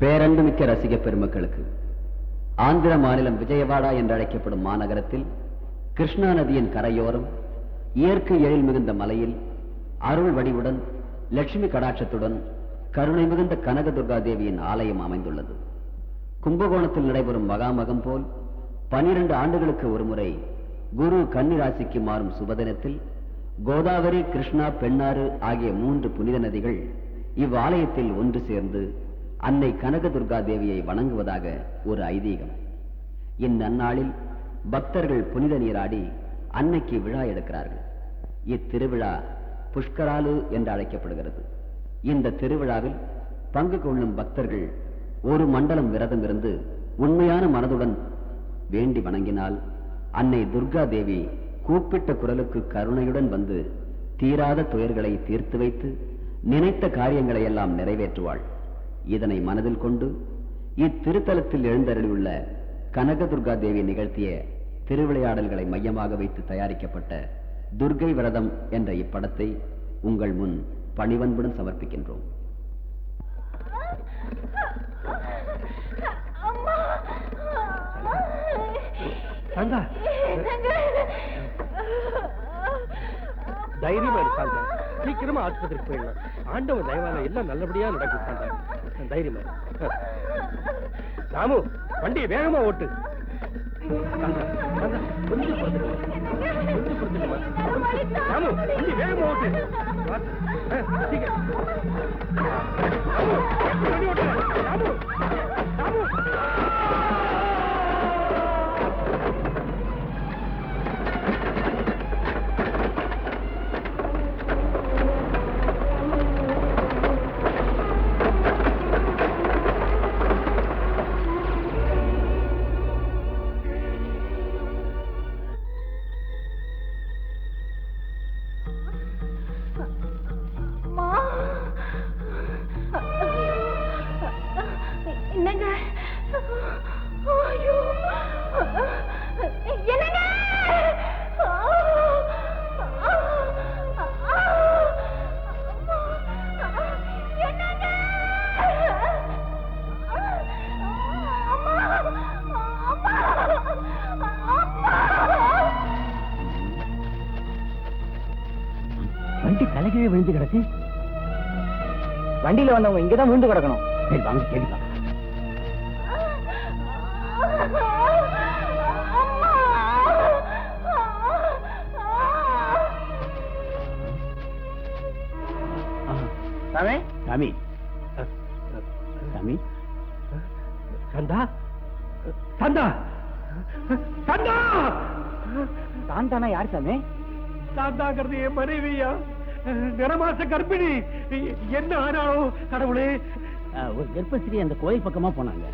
பேரன்புமிக்க ரசிக பெருமக்களுக்கு, ஆந்திர மாநிலம் விஜயவாடா என்று அழைக்கப்படும் மாநகரத்தில் கிருஷ்ணா நதியின் கரையோரம் இயற்கை எழில் மிகுந்த மலையில் அருள் வடிவுடன் லட்சுமி கடாட்சத்துடன் கருணை மிகுந்த கனகதுர்கா தேவியின் ஆலயம் அமைந்துள்ளது. கும்பகோணத்தில் நடைபெறும் மகாமகம் போல் 12 ஆண்டுகளுக்கு ஒருமுறை குரு கன்னிராசிக்கு மாறும் சுபதினத்தில் கோதாவரி, கிருஷ்ணா, பெண்ணாறு ஆகிய 3 புனித நதிகள் இவ்வாலயத்தில் ஒன்று சேர்ந்து அன்னை கனகதுர்கா தேவியை வணங்குவதாக ஒரு ஐதீகம். இந்நன்னாளில் பக்தர்கள் புனித நீராடி அன்னைக்கு விழா எடுக்கிறார்கள். இத்திருவிழா புஷ்கராலு என்று அழைக்கப்படுகிறது. இந்த திருவிழாவில் பங்கு கொள்ளும் பக்தர்கள் ஒரு மண்டலம் விரதம் இருந்து உண்மையான மனதுடன் வேண்டி வணங்கினால் அன்னை துர்கா தேவி கூப்பிட்ட குரலுக்கு கருணையுடன் வந்து தீராத துயர்களை தீர்த்து வைத்து நினைத்த காரியங்களை எல்லாம் நிறைவேற்றுவாள். இதனை மனதில் கொண்டு இத்திருத்தலத்தில் எழுந்தருளியுள்ள கனகதுர்கா தேவி நிகழ்த்திய திருவிளையாடல்களை மையமாக வைத்து தயாரிக்கப்பட்ட துர்கை விரதம் என்ற இப்படத்தை உங்கள் முன் பணிவன்புடன் சமர்ப்பிக்கின்றோம். தைரியமா இருக்காங்க. சீக்கிரமா ஆஸ்பத்திரிக்கு போயிடலாம். ஆண்டவன் தயவால எல்லாம் நல்லபடியா நடக்கும். தைரியமா ராமு, வண்டியை வேகமா ஓட்டு. கொஞ்சம் ராமு, வண்டி வேகமா ஓட்டு. ராமு, ராமு. வண்டி தலைகீழே விழுந்து கிடக்கு. வண்டியில வந்தவங்க இங்கதான் விழுந்து கிடக்கணும். சரி வாங்க கேட்கலாம். சாமி, சாமி, சாமி, சந்தா, சந்தா, சந்தா. சாந்தானா யார் சாமி? சாந்தாங்கிறது என் மனைவியா, நிறமாச கர்ப்பிணி. என்ன ஆனாலும் கடவுளே. ஒரு கர்ப்பஸ்திரி அந்த கோயில் பக்கமா போனாங்க.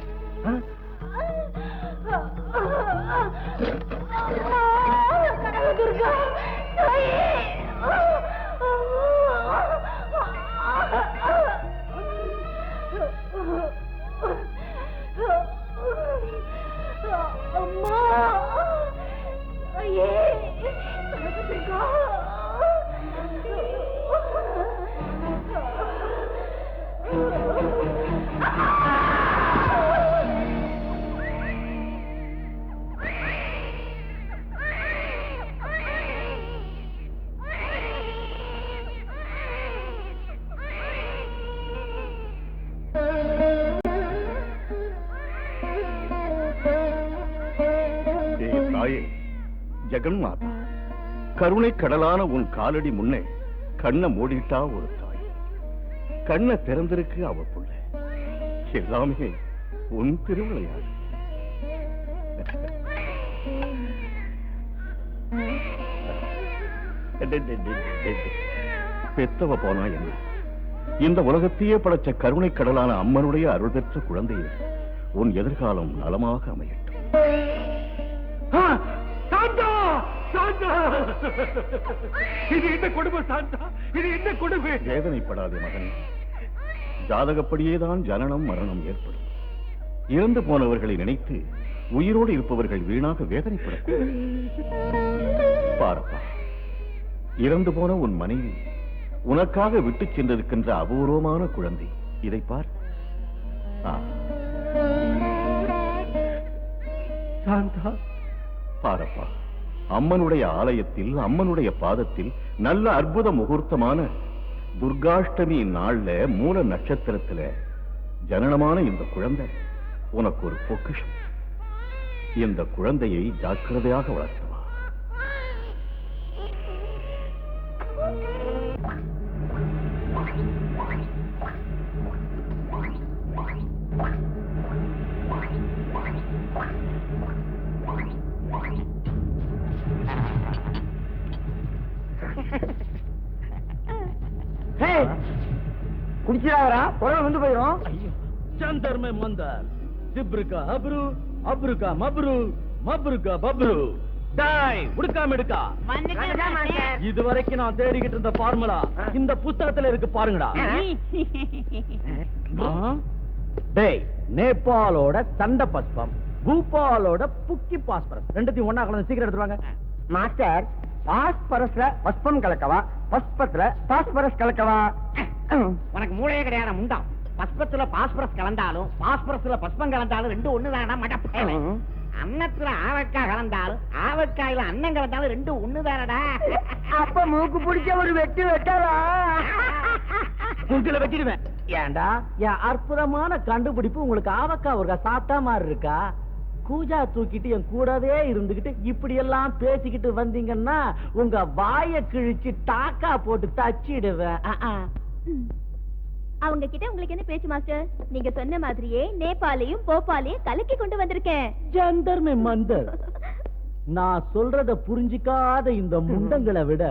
ஜெகன் மாதா, கருணை கடலான உன் காலடி முன்னே கண்ணை மூடிட்டா ஒரு தாய், கண்ணை திறந்திருக்கு அவ புள்ள. எல்லாமே உன் திருவிளையாடு. பெத்தவ போனா என்ன, இந்த உலகத்தையே படைச்ச கருணை கடலான அம்மனுடைய அருள் பெற்ற குழந்தையே, உன் எதிர்காலம் நலமாக அமையட்டும். இது என்ன கொடுமை சாந்தா, இது என்ன கொடுமை? வேதனைப்படாதே மகன், ஜாதகப்படியேதான் ஜனனம் மரணம் ஏற்படும். இறந்து போனவர்களை நினைத்து உயிரோடு இருப்பவர்கள் வீணாக வேதனைப்பட. பாரப்பா, இறந்து போன உன் மனைவி உனக்காக விட்டுச் சென்றிருக்கின்ற அபூர்வமான குழந்தை. இதை பார். சாந்தா, பாரப்பா, அம்மனுடைய ஆலயத்தில் அம்மனுடைய பாதத்தில் நல்ல அற்புத முகூர்த்தமான துர்காஷ்டமி நாள்ல மூல நட்சத்திரத்துல ஜனனமான இந்த குழந்தை உனக்கு ஒரு பொக்கிஷம். இந்த குழந்தையை ஜாக்கிரதையாக வளர்த்துவா. குடிச்சிடாவரா குழந்தை வந்து போயிடும். चंदर में मंदर, जिब्र का हब्रू, अब्रू का मब्रू, मब्रू का बब्रू. டாய் உடுக்காம எடுக்கா. இதுவரைக்கும் நான் தேடிக்கிட்டு இருந்த ஃபார்முலா இந்த புத்தகத்துல இருக்கு பாருங்கடா. டேய், நேபாளோட சண்ட பஸ்பம், பூபாலோட புக்கி பாஸ்பரஸ் ரெண்டுத்தையும் ஒண்ணா கலந்து சீக்கிரம் எடுத்துவாங்க. Master, பாஸ்பரஸ்ல பஸ்பம் கலக்கவா, பஸ்பத்துல phosphorus கலக்கவா? உனக்கு மூளையே கிடையாது முண்டம். பஸ்பத்துல பாஸ்பரஸ் கலந்தாலும் பாஸ்பரஸ்ல பஸ்பம் கலந்தாலும் ரெண்டும் ஒண்ணுதானா மடப்பேன். அன்னத்துல ஆவக்காய் கலந்தாலும் ஆவக்காயில அன்னம் கலந்தாலும் ரெண்டும் ஒண்ணுதானடா. அப்ப மூக்கு பிடிச்ச ஒரு வெட்டு வெட்டாரா? உங்களை வெட்டிடுவேன். ஏண்டா, என் அற்புதமான கண்டுபிடிப்பு உங்களுக்கு ஆவக்கா ஒரு சாப்பிட்டா மாதிரி இருக்கா? கூஜா தூக்கிட்டு என் கூடவே இருந்துகிட்டு இப்படி எல்லாம் பேசிக்கிட்டு வந்தீங்கன்னா உங்க வாய கிழிச்சு டாக்கா போட்டு தச்சிடுவேன். அவங்க கிட்ட உங்களுக்கு என்ன பேச்சு மாஸ்டர்? நீங்க சொன்ன மாதிரியே நேபாளையும் போபாலையும் கலக்கி கொண்டு வந்திருக்கேன். ஜந்தர் மே மந்தர். நான் சொல்றத புரிஞ்சிக்காத இந்த முண்டங்களை விட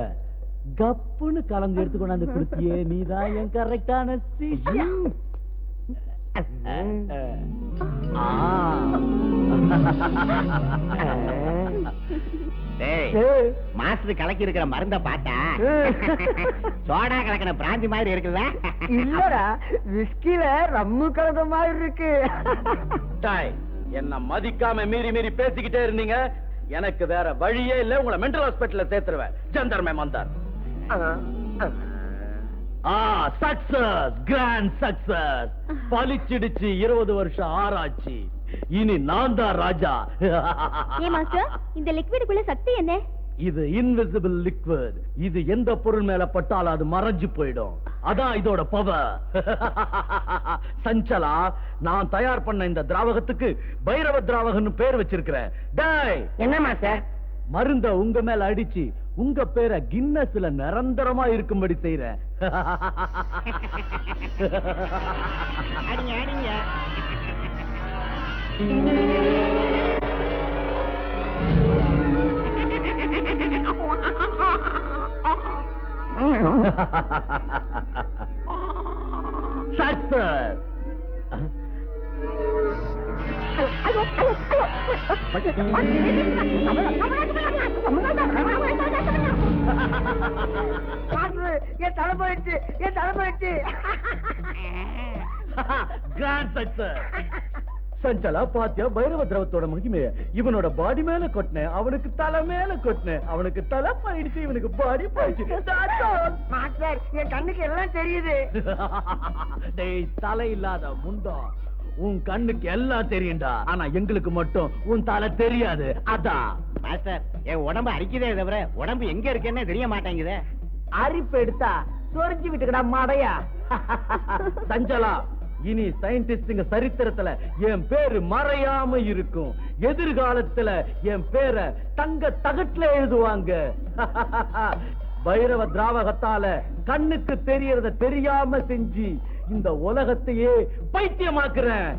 கப்புன்னு கலந்து எடுத்து கொண்டாந்து கொடுத்தியே, நீதான் என் கரெக்டான சிஷ்யன். மாஸ்டர் கலக்கி இருக்கிற மருந்த பார்த்தா சோடா கலக்கின பிராந்தி மாதிரி இருக்குல்ல? இல்லடா, விஸ்கில ரம்மு கலந்த மாதிரி இருக்கு. டாய், என்ன மதிக்காம மீறி மீறி பேசிக்கிட்டே இருந்தீங்க. எனக்கு வேற வழியே இல்ல, உங்களை மென்டல் ஹாஸ்பிட்டல்ல சேர்த்துருவேன். ஜந்தர் மே மந்தார். Success, grand success. பலிச்சிடுச்சு 20 வருஷம் ஆராய்ச்சி. இனி நான் தான் ராஜா. ஏ மாஸ்டர், இந்த லிக்விடுக்குள்ள சக்தி என்ன? இது இன்விசிபிள் லிக்விட். இது எந்த பொருள் மேல பட்டாலும் அது மறைஞ்சு போயிடும். அதான் இதோட பவர். சஞ்சலா, நான் தயார் பண்ண இந்த திராவகத்துக்கு பைரவ திராவகம்னு பேர் வச்சிருக்கிறேன். டேய், என்ன மாஸ்டர்? மருந்த உங்க மேல அடிச்சு உங்க பேரை கின்னஸ்ல நிரந்தரமா இருக்கும்படி செய்யறேன். அடிங்க அடிங்க. சக்சஸ். என் தலை போயிடுச்சு, என் தலை போயிடுச்சு. Grand success. சஞ்சலா, பாத்தியா பைரவ திரவத்தோட மகிமைய? இவனோட பாடி மேல கொட்டினேன், அவனுக்கு தலை மேல கொட்டினேன். அவனுக்கு தலை போயிடுச்சு, இவனுக்கு பாடி போயிடுச்சு. மாஸ்டர், என் கண்ணுக்கு எல்லாம் தெரியுது. டேய், தலை இல்லாத முண்டா, உன் கண்ணுக்கு எல்லாம் தெரியும்டா. ஆனா எங்களுக்கு மட்டும் உன் தலை தெரியாது. அதான் மாஸ்டர், என் உடம்பு அரிக்குதே தவிர உடம்பு எங்க இருக்குன்னு தெரிய மாட்டேங்குதே. அரிப்பு எடுத்தா சொரிஞ்சு விட்டுக்கடா மாடையா. சஞ்சலா, இனி சயின்டிஸ்டுங்க சரித்திரத்துல என் பேரு மறையாம இருக்கும். எதிர்காலத்துல என் பேரை தங்க தகட்டுல எழுதுவாங்க. பைரவ திராவகத்தால கண்ணுக்கு தெரியறத தெரியாம செஞ்சு இந்த உலகத்தையே பைத்தியமாக்குறேன்.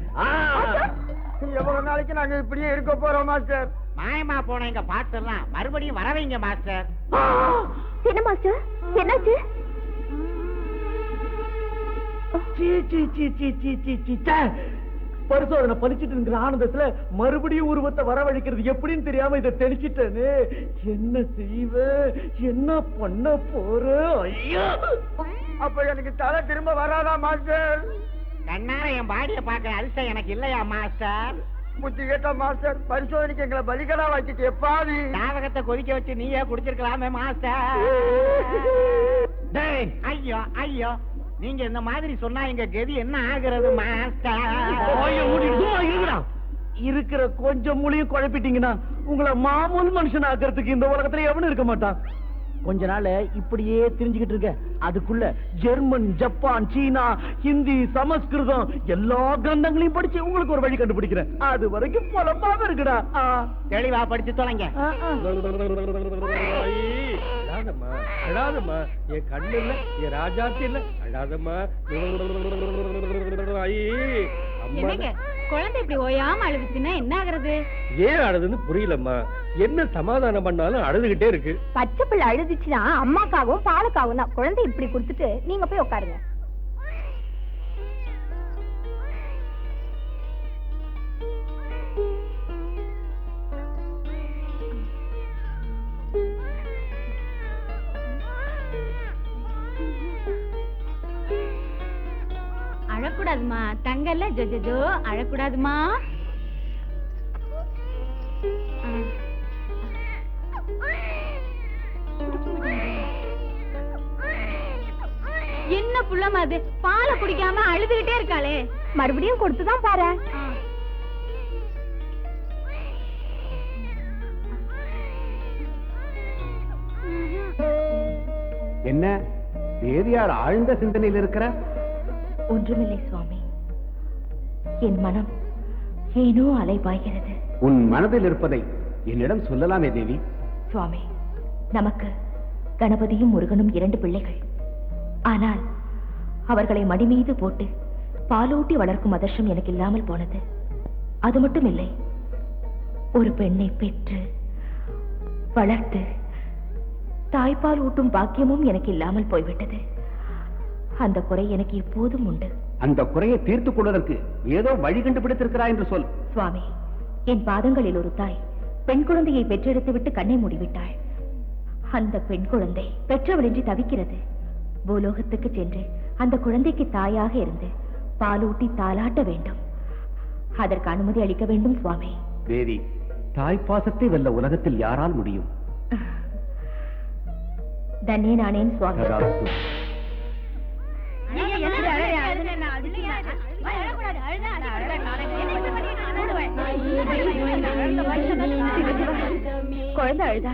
எவ்வளவு நாளைக்கு நாங்க இப்படியே இருக்க போறோம் மாஸ்டர்? மாயமா போன எங்க பாட்டெல்லாம் மறுபடியும் வரவைங்க மாஸ்டர். என்ன மாஸ்டர், என்னாச்சு? பரிசோதனை பலிச்சிட்டு இருக்கிற ஆனந்தத்துல மறுபடியும் உருவத்தை வரவழைக்கிறது எப்படின்னு தெரியாம இதை தெளிச்சிட்டேன்னு. என்ன செய்வ, என்ன பண்ண போற? ஐயா, அப்ப எனக்கு தலை திரும்ப வராதா மாஸ்டர்? கண்ணார என் பாடிய பாக்குற அதிர்ஷ்டம் எனக்கு இல்லையா மாஸ்டர்? புத்தி கேட்டா மாஸ்டர், பரிசோதனைக்கு எங்களை பலிகடா வச்சுட்டு எப்பாதி தாவகத்தை கொதிக்க வச்சு நீயே குடிச்சிருக்கலாமே மாஸ்டர். டேய், ஐயோ ஐயோ, நீங்க இந்த மாதிரி சொன்னா எங்க கதி என்ன ஆகுறது மாஸ்டர்? வாயை மூடிட்டு சும்மா இருங்கடா. இருக்கிற கொஞ்சம் மூலியும் குழப்பிட்டீங்கன்னா உங்களை மாமூல் மனுஷன் ஆக்கிறதுக்கு இந்த உலகத்துல எவனும் இருக்க மாட்டான். கொஞ்ச நாள் இப்படியே தெரிஞ்சுக்கிட்டு இருக்க, அதுக்குள்ள ஜெர்மன், ஜப்பான், சீனா, ஹிந்தி, சமஸ்கிருதம் எல்லா கிரந்தங்களையும் படிச்சு உங்களுக்கு ஒரு வழி கண்டுபிடிக்கிறேன். அது வரைக்கும் பொலப்பாம இருக்குடா. தெளிவா படிச்சு தொலைங்க. அழாதம்மா அழாதம்மா, என் கண்ணு இல்ல, என் ராஜாத்தி இல்ல, அழாதம்மா. குழந்தை இப்படி ஓயாம அழுதுச்சுன்னா என்ன ஆகுறது? ஏன் அழுதுன்னு புரியலம்மா. என்ன சமாதானம் பண்ணாலும் அழுதுகிட்டே இருக்கு. பச்சை பிள்ளை அழுதுச்சுன்னா அம்மாக்காகவும் பாலுக்காகவும் தான். குழந்தை இப்படி கொடுத்துட்டு நீங்க போய் உட்காருங்க. அழக்கூடாதுமா தங்கல்ல, ஜோ அழக்கூடாதுமா. என்ன புள்ளமா அது பாலை குடிக்காம அழுதுகிட்டே இருக்காளே, மறுபடியும் கொடுத்துதான் பாரு. என்ன தேவியார் ஆழ்ந்த சிந்தனையில் இருக்கிற? ஒன்றுமில்லை சுவாமி, என் மனம் ஏனோ அலைபாய்கிறது. உன் மனதில் இருப்பதை என்னிடம் சொல்லலாமே தேவி. சுவாமி, நமக்கு கணபதியும் முருகனும் 2 பிள்ளைகள். ஆனால் அவர்களை மடி மீது போட்டு பாலூட்டி வளர்க்கும் அதிர்ஷ்டம் எனக்கு இல்லாமல் போனது. அது மட்டும் இல்லை, ஒரு பெண்ணை பெற்று வளர்த்து தாய்ப்பால் ஊட்டும் பாக்கியமும் எனக்கு இல்லாமல் போய்விட்டது. அந்த குறை எனக்கு எப்போதும் உண்டு. அந்த குறையை தீர்த்துக் கொள்வதற்கு ஏதோ வழி கண்டுபிடித்திருக்கிறாய் என்று சொல். சுவாமி, என் பாதங்களில் ஒரு தாய் பெண் குழந்தையை பெற்றெடுத்து விட்டு கண்ணை மூடிவிட்டாள். அந்த பெண் குழந்தை பெற்றவளின்றி தவிக்கிறது. பூலோகத்துக்கு சென்று அந்த குழந்தைக்கு தாயாக இருந்து பாலூட்டி தாலாட்ட வேண்டும். அதற்கு அனுமதி அளிக்க வேண்டும் சுவாமி. தேவி, தாய்ப்பாசத்தை வெல்ல உலகத்தில் யாரால் முடியும்? தன்யே நானேன் சுவாமி. ததாஸ்து. குழந்தை அழுதா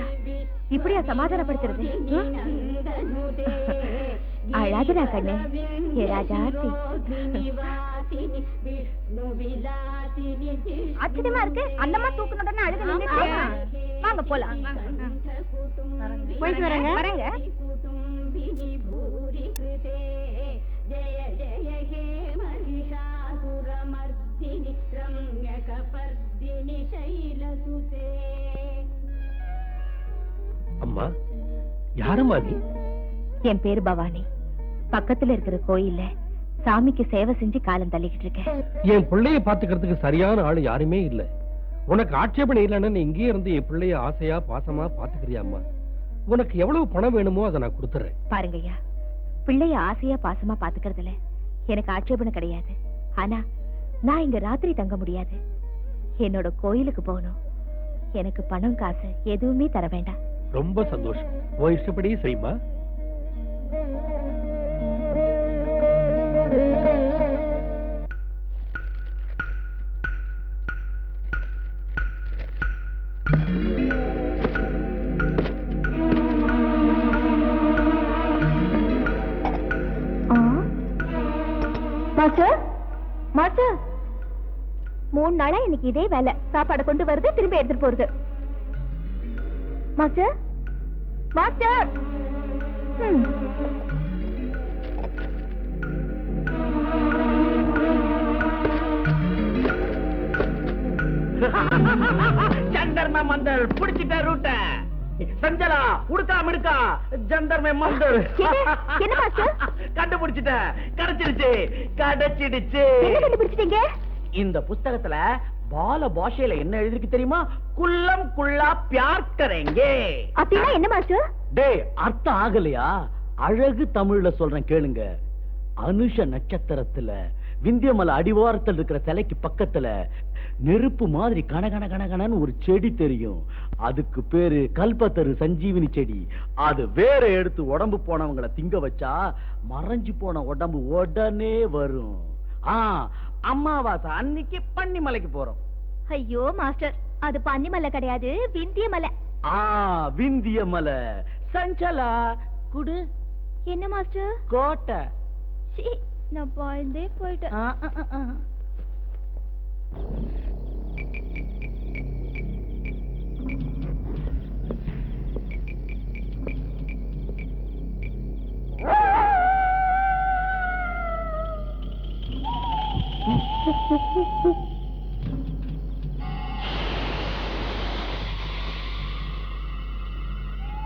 இப்படியா சமாதானப்படுத்துறது? அழாதுடா கண்ணு, ஏ ராஜாத்தி. ஆச்சரியமா இருக்கு, அந்தமா தூக்கணும்னு அழுது நின்னுட்டு. வாங்க போலாம். போயிட்டு வரேங்க. வரேங்க. அம்மா, யாரம்மா நீ? என் பேரு பவானி. பக்கத்துல இருக்கிற கோயில்ல சாமிக்கு சேவை செஞ்சு காலம் தள்ளிக்கிட்டு இருக்கேன். என் பிள்ளைய பாத்துக்கிறதுக்கு சரியான ஆளு யாருமே இல்ல. உனக்கு ஆட்சேபனை இல்லைன்னு இங்கே இருந்து என் பிள்ளைய ஆசையா பாசமா பாத்துக்கிறியாம்மா? உனக்கு எவ்வளவு பணம் வேணுமோ அதை நான் கொடுத்துறேன். பாருங்கய்யா, பிள்ளைய ஆசையா பாசமா பாத்துக்கிறதுல எனக்கு ஆட்சேபனை கிடையாது. ஆனா நான் இங்க ராத்திரி தங்க முடியாது. என்னோட கோயிலுக்கு போகணும். எனக்கு பணம் காசு எதுவுமே தர வேண்டாம். ரொம்ப சந்தோஷம். உன் இஷ்டப்படி செய்யுமா. மாஸ்டர், மாஸ்டர், 3 நாளா எனக்கு இதே வேலை. சாப்பாடு கொண்டு வருது, திரும்பி எடுத்துட்டு போறது. Master, master. ஜந்தர்ம மந்தர் புடிச்சிட்ட ரூட்ட. சஞ்சலா உடுக்கா மிடுக்கா ஜந்தர்ம மந்தர். என்ன மாஸ்டர்? கண்டுபிடிச்சிட்ட. கிடைச்சிடுச்சு, கிடைச்சிடுச்சு. என்ன கண்டுபிடிச்சிட்டீங்க? இந்த புஸ்தகத்துல பால பாஷையில என்ன எழுதிருக்கு தெரியுமா? குல்லம் குல்லா பியார் கரேங்கே. அப்படின்னா என்ன மாஸ்டர்? டேய், அர்த்தம் ஆகலையா? அழகு தமிழ்ல சொல்றேன் கேளுங்க. அனுஷ நட்சத்திரத்துல விந்தியமலை அடிவாரத்தில் இருக்கிற சிலைக்கு பக்கத்துல நெருப்பு மாதிரி கணகண கணகணன்னு ஒரு செடி தெரியும். அதுக்கு பேரு கல்பத்தரு சஞ்சீவினி செடி. அது வேற எடுத்து உடம்பு போனவங்களை திங்க வச்சா மறைஞ்சு போன உடம்பு உடனே வரும். அம்மாவாசை அன்னைக்கு பன்னிமலைக்கு போறோம். ஐயோ மாஸ்டர், அது பன்னிமலை கிடையாது, விந்திய மலை. விந்திய மலை. சஞ்சலா குடு. என்ன மாஸ்டர்? கோட்டை. நான் பயந்தே போயிட்டேன்.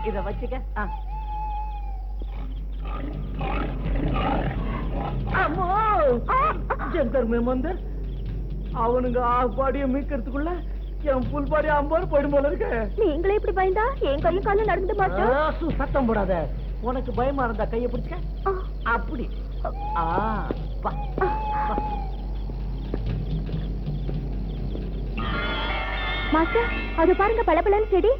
இத வச்சுக்க. ஜந்தர் மே மந்தர், அவனுங்க பாடிய மீக்கிறதுக்குள்ள என் புல் பாடி அம்பாரு போயிடும் போல இருக்க. நீங்களே இப்படி பயந்தா என் கையும் காலும் நடந்து மாட்டோம். சத்தம் போடாத. உனக்கு பயமா இருந்தா கைய பிடிச்ச அப்படி. மாஸ்டர், அது பாருங்க, பளபளன்னு செடி.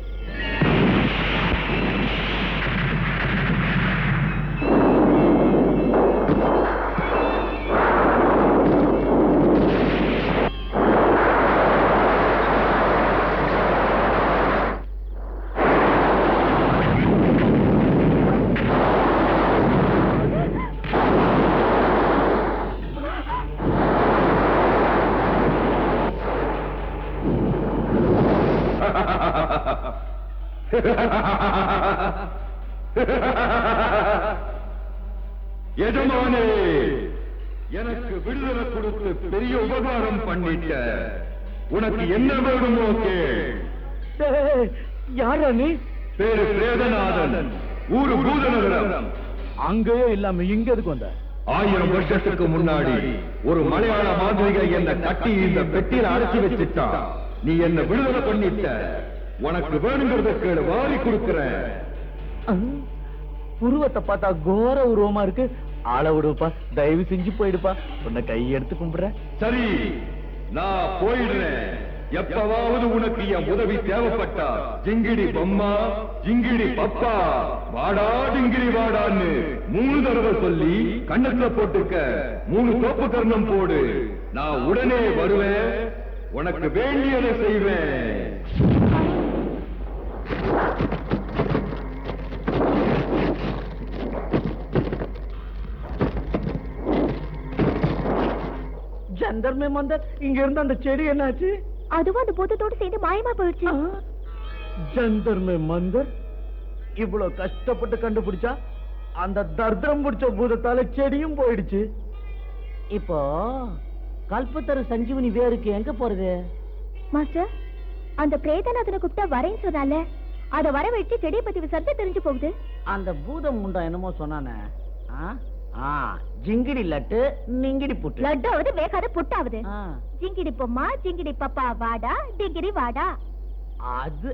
எஜமானே, எனக்கு விடுதலை கொடுத்து பெரிய உபகாரம் பண்ணிட்ட. உனக்கு என்ன வேணுமோ கேள். யாரா நீ? பேரு பிரேதநாதன், ஊரு பூதநகரம். அங்கேயே இல்லாம இங்க எதுக்கு வந்த? 1000 வருஷத்துக்கு முன்னாடி ஒரு மலையாள மாந்திரிகை என்ன கட்டி இந்த பெட்டியில அடைச்சி வச்சுட்டான். நீ என்ன விடுதலை பண்ணிட்ட. உனக்கு வேணுங்கிறத கேளு, வாரி கொடுக்கிறேன். உருவத்தை பார்த்தா கோர உருவமா இருக்கு. ஆள விடுப்பா, தயவு செஞ்சு போயிடுப்பா. உன்னை கை எடுத்து கும்பிடுற. சரி, நான் போயிடுறேன். எப்பவாவது உனக்கு என் உதவி தேவைப்பட்டா ஜிங்கிடி பொம்மா, ஜிங்கிடி பப்பா, வாடா ஜிங்கிடி வாடான்னு 3 தடவை சொல்லி கண்ணத்துல போட்டுக்க. 3 தோப்பு கர்ணம் போடு. நான் உடனே வருவேன். உனக்கு வேண்டியதை செய்வேன். ஜந்தர் மே மந்தர், இங்க இருந்து அந்த செடி என்னாச்சு? அதுவும் அந்த பூதத்தோடு சேர்ந்து மாயமா போயிடுச்சு. ஜந்தர் மே மந்தர் இவ்வளவு கஷ்டப்பட்டு கண்டுபிடிச்சா அந்த தர்தரம் பிடிச்ச பூதத்தால செடியும் போயிடுச்சு. இப்போ கல்பத்தரு சஞ்சீவனி வேருக்கு எங்க போறது? மாஸ்டர், அந்த பிரேதநாதனை கூப்பிட்டா வரேன்னு சொன்னால, அத வர வச்சு செடியை பத்தி விசாரிச்சா தெரிஞ்சு போகுது. அந்த பூதம் முண்டா என்னமோ சொன்னானே, ஜிங்கிடி லட்டு நிங்கிடி புட்டு. லட்டாவது வேகாத புட்டாவது. ஜிங்கிடி பொம்மா, ஜிங்கிடி பப்பா, வாடா டிங்கிடி வாடா. அது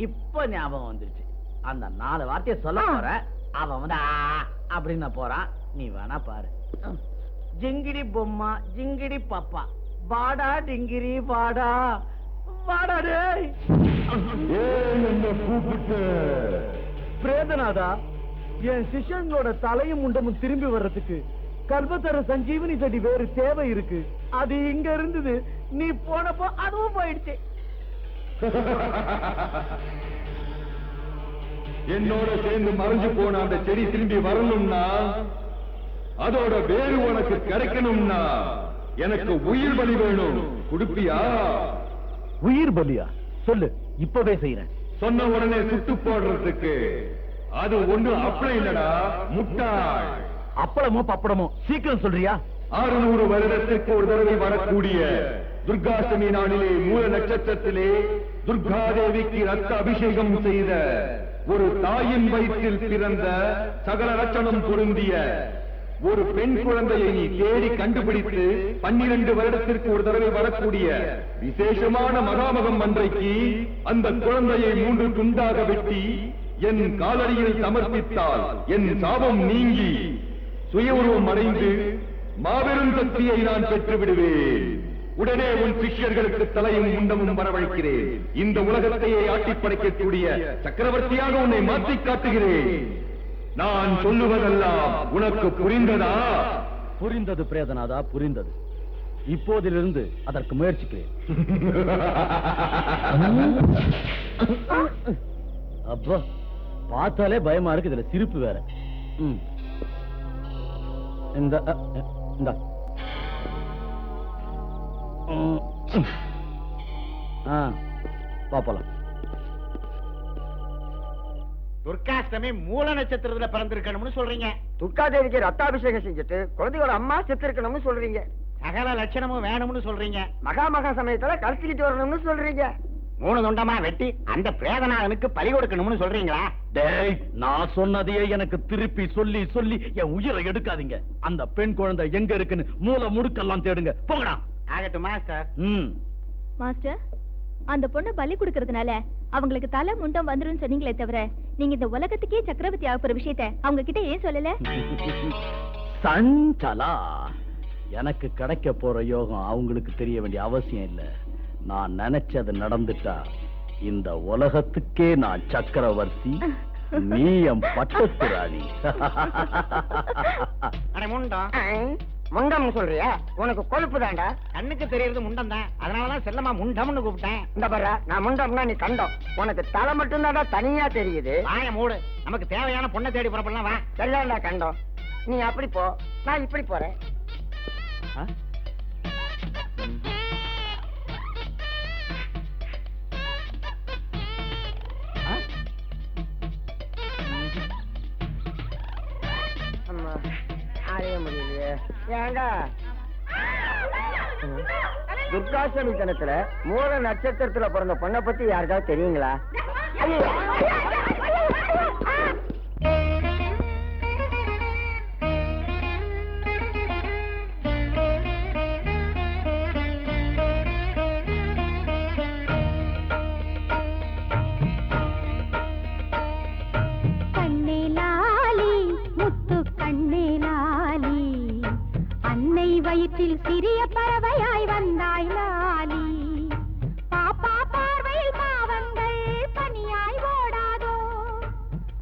இப்ப ஞாபகம் வந்துருச்சு. அந்த 4 வார்த்தையை சொல்ல போற. அவன் வந்து அப்படின்னு போறான். நீ வேணா பாரு. ஜிங்கிடி பொம்மா, ஜிங்கிடி பப்பா, வாடா டிங்கிரி வாடா. வாடா டேய். பிரேதநாதா, என் சிஷ்யங்களோட தலையும் முண்டமும் திரும்பி வர்றதுக்கு கல்பத்தர சஞ்சீவனி செடி வேறு தேவை இருக்கு. அது இங்க இருந்தது. நீ போனப்போ அதுவும் போயிடுச்சு. என்னோட சேர்ந்து மறைஞ்சு போன அந்த செடி திரும்பி வரணும்னா, அதோட வேறு உனக்கு கிடைக்கணும்னா எனக்கு உயிர் பலி வேணும். கொடுப்பியா? உயிர் பலியா? சொல்லு, இப்பவே செய்யறேன். சொன்ன உடனே சுட்டு போடுறதுக்கு அது ஒண்ணு அப்ளை இல்லடா முட்டாள். அப்பளமோ பப்படமோ சீக்கிரம் சொல்றியா? 600 வருடத்திற்கு ஒரு தடவை வரக்கூடிய துர்காஷ்டமி நாளிலே மூல நட்சத்திரத்திலே துர்காதேவிக்கு ரத்த அபிஷேகம் செய்த ஒரு தாயின் வயிற்றில் பிறந்த சகல லட்சணம் பொருந்திய ஒரு பெண் குழந்தையை நீ தேடி கண்டுபிடித்து 12 வருடத்திற்கு ஒரு தடவை வரக்கூடிய விசேஷமான மகாமகம் அன்றைக்கு அந்த குழந்தையை 3 துண்டாக வெட்டி என் காலடியில் சமர்ப்பித்தால் என் சாபம் நீங்கி சுய உருவம் அடைந்து மாபெரும் சக்தியை நான் பெற்று விடுவேன். உடனே உன் சிஷ்யர்களுக்கு தலையும் முண்டமும் வரவழைக்கிறேன். இந்த உலகத்தையே ஆட்டி படைக்கக்கூடிய சக்கரவர்த்தியாக உன்னை மாற்றி காட்டுகிறேன். நான் சொல்லுவதெல்லாம் உனக்கு புரிந்ததா? புரிந்தது பிரேதநாதா, புரிந்தது. இப்போதிலிருந்து அதற்கு முயற்சிக்கிறேன். அப்பா பார்த்தாலே பயமா இருக்கு, இதுல சிரிப்பு வேற. இந்த பாப்பலாம். துர்காஷ்டமி மூல நட்சத்திரத்துல பிறந்திருக்கணும்னு சொல்றீங்க. துர்காதேவிக்கு ரத்தாபிஷேகம் செஞ்சுட்டு குழந்தையோட அம்மா செத்து இருக்கணும்னு சொல்றீங்க. சகல லட்சணமும் வேணும்னு சொல்றீங்க. மகா சமயத்துல கழிச்சுக்கிட்டு வரணும்னு சொல்றீங்க. 3 துண்டமா வெட்டி அந்த பிரேதநாதனுக்கு பலி கொடுக்கணும்னு சொல்றீங்களா? டேய், நான் சொன்னதையே எனக்கு திருப்பி சொல்லி சொல்லி என் உயிரை எடுக்காதீங்க. அந்த பெண் குழந்தை எங்க இருக்குன்னு மூல முடுக்கெல்லாம் தேடுங்க. போங்கடா. ஆகட்டும் மாஸ்டர். மாஸ்டர், அந்த பொண்ணு பலி கொடுக்கறதுனால அவங்களுக்கு தலை முண்டம் வந்துரும் சொன்னீங்களே தவிர நீங்க இந்த உலகத்துக்கே சக்கரவர்த்தி ஆக போற விஷயத்தை அவங்க கிட்ட ஏன் சொல்லல? சஞ்சலா, எனக்கு கிடைக்க போற யோகம் அவங்களுக்கு தெரிய வேண்டிய அவசியம் இல்ல. நான் நினைச்சது நடந்துட்டா இந்த உலகத்துக்கே நான் சக்கரவர்த்தி, நீ என் பட்டத்து ராணி. முண்டம் சொல்றியா? உனக்கு கொழுப்பு தாண்டா. கண்ணுக்கு தெரியறது முண்டம் தான், அதனாலதான் செல்லமா முண்டம்னு கூப்பிட்டேன். இந்த பாரு, நான் முண்டம்னா நீ கண்டம். உனக்கு தலை மட்டும் தாண்டா தனியா தெரியுது. வாய மூடு. நமக்கு தேவையான பொண்ணை தேடி புறப்படலாம். வா. சரியாண்டா கண்டம். நீ அப்படி போ, நான் இப்படி போறேன். முடியலையே. ஏங்க துர்காஷ்டமி தினத்துல மூல நட்சத்திரத்துல பிறந்த பொண்ணை பத்தி யாருக்காவது தெரியுங்களா? வயிற்றில் சிறிய பறவையாய் வந்தாய் லாலி. பாப்பா பார்வையில் பாவங்கள் பனியாய் ஓடாதோ.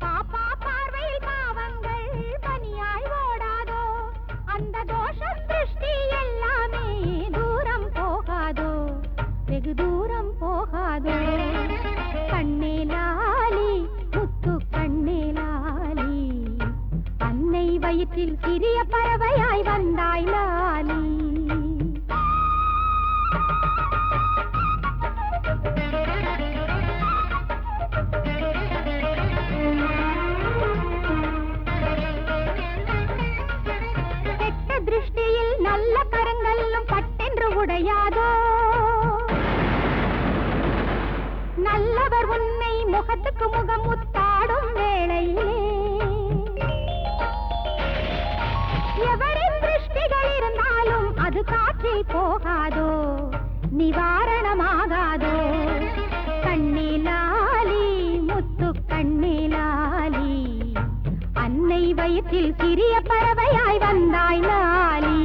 பாப்பா பார்வையில் பாவங்கள் பனியாய் ஓடாதோ. அந்த தோஷம் திருஷ்டி எல்லாமே தூரம் போகாதோ, வெகு தூரம் போகாதோ. கண்ணே லாலி, முத்து கண்ணே லாலி, அன்னை வயிற்றில் சிறிய பறவையாய் வந்தாய் லாலி. கெட்ட திருஷ்டியில் நல்ல கரங்களும் பட்டென்று உடையாதோ. நல்லவர் உன்னை முகத்துக்கு முகம் முத்தாடும் வேளையிலே எவரின் திருஷ்டிகள் இருந்தாலும் அது காற்றில் போகாதோ, நிவாரணமாகாதோ. கண்ணே லாலி, முத்து கண்ணே லாலி, அன்னை வயிற்றில் சிறிய பறவையாய் வந்தாய் லாலி.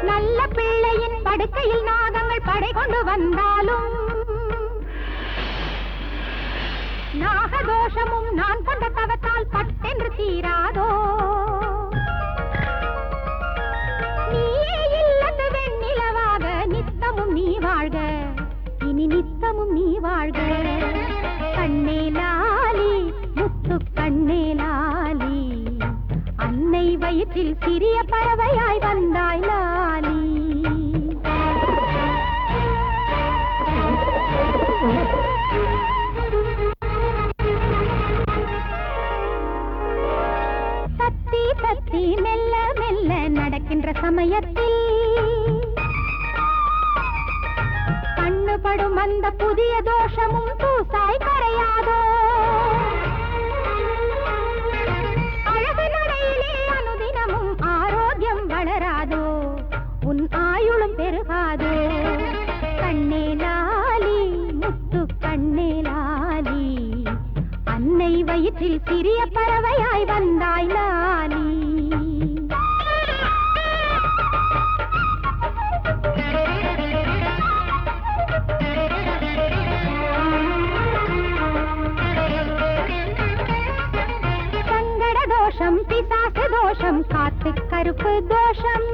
நல்ல பிள்ளையின் படுக்கையில் நாகங்கள் படை கொண்டு வந்தாலும் நாகதோஷமும் நான் கொண்ட தவத்தால் பட்டென்று தீராதோ. நீயே இல்லத்து வெண்ணிலவாக நித்தமும் நீ வாழ்க, இனி நித்தமும் நீ வாழ்க. கண்ணே லாலி, முத்து கண்ணே லாலி, அன்னை வயிற்றில் சிறிய பறவையாய் வந்தாய் லாலி. தத்தி தத்தி மெல்ல மெல்ல நடக்கின்ற சமயத்தில் கண்ணுபடும் அந்த புதிய தோஷமும் தூசாய் கரையாதோ. அனுதினமும் ஆரோக்கியம் வளராதோ, உன் ஆயுளும் பெருகாதோ. கண்ணே லாலி, முத்து கண்ணே லாலி, அன்னை வயிற்றில் வயிற்றில் சிறிய பறவையாய் வந்தாய் லாலி. சங்கட தோஷம், பிசாசு தோஷம், காத்து கருப்பு தோஷம்,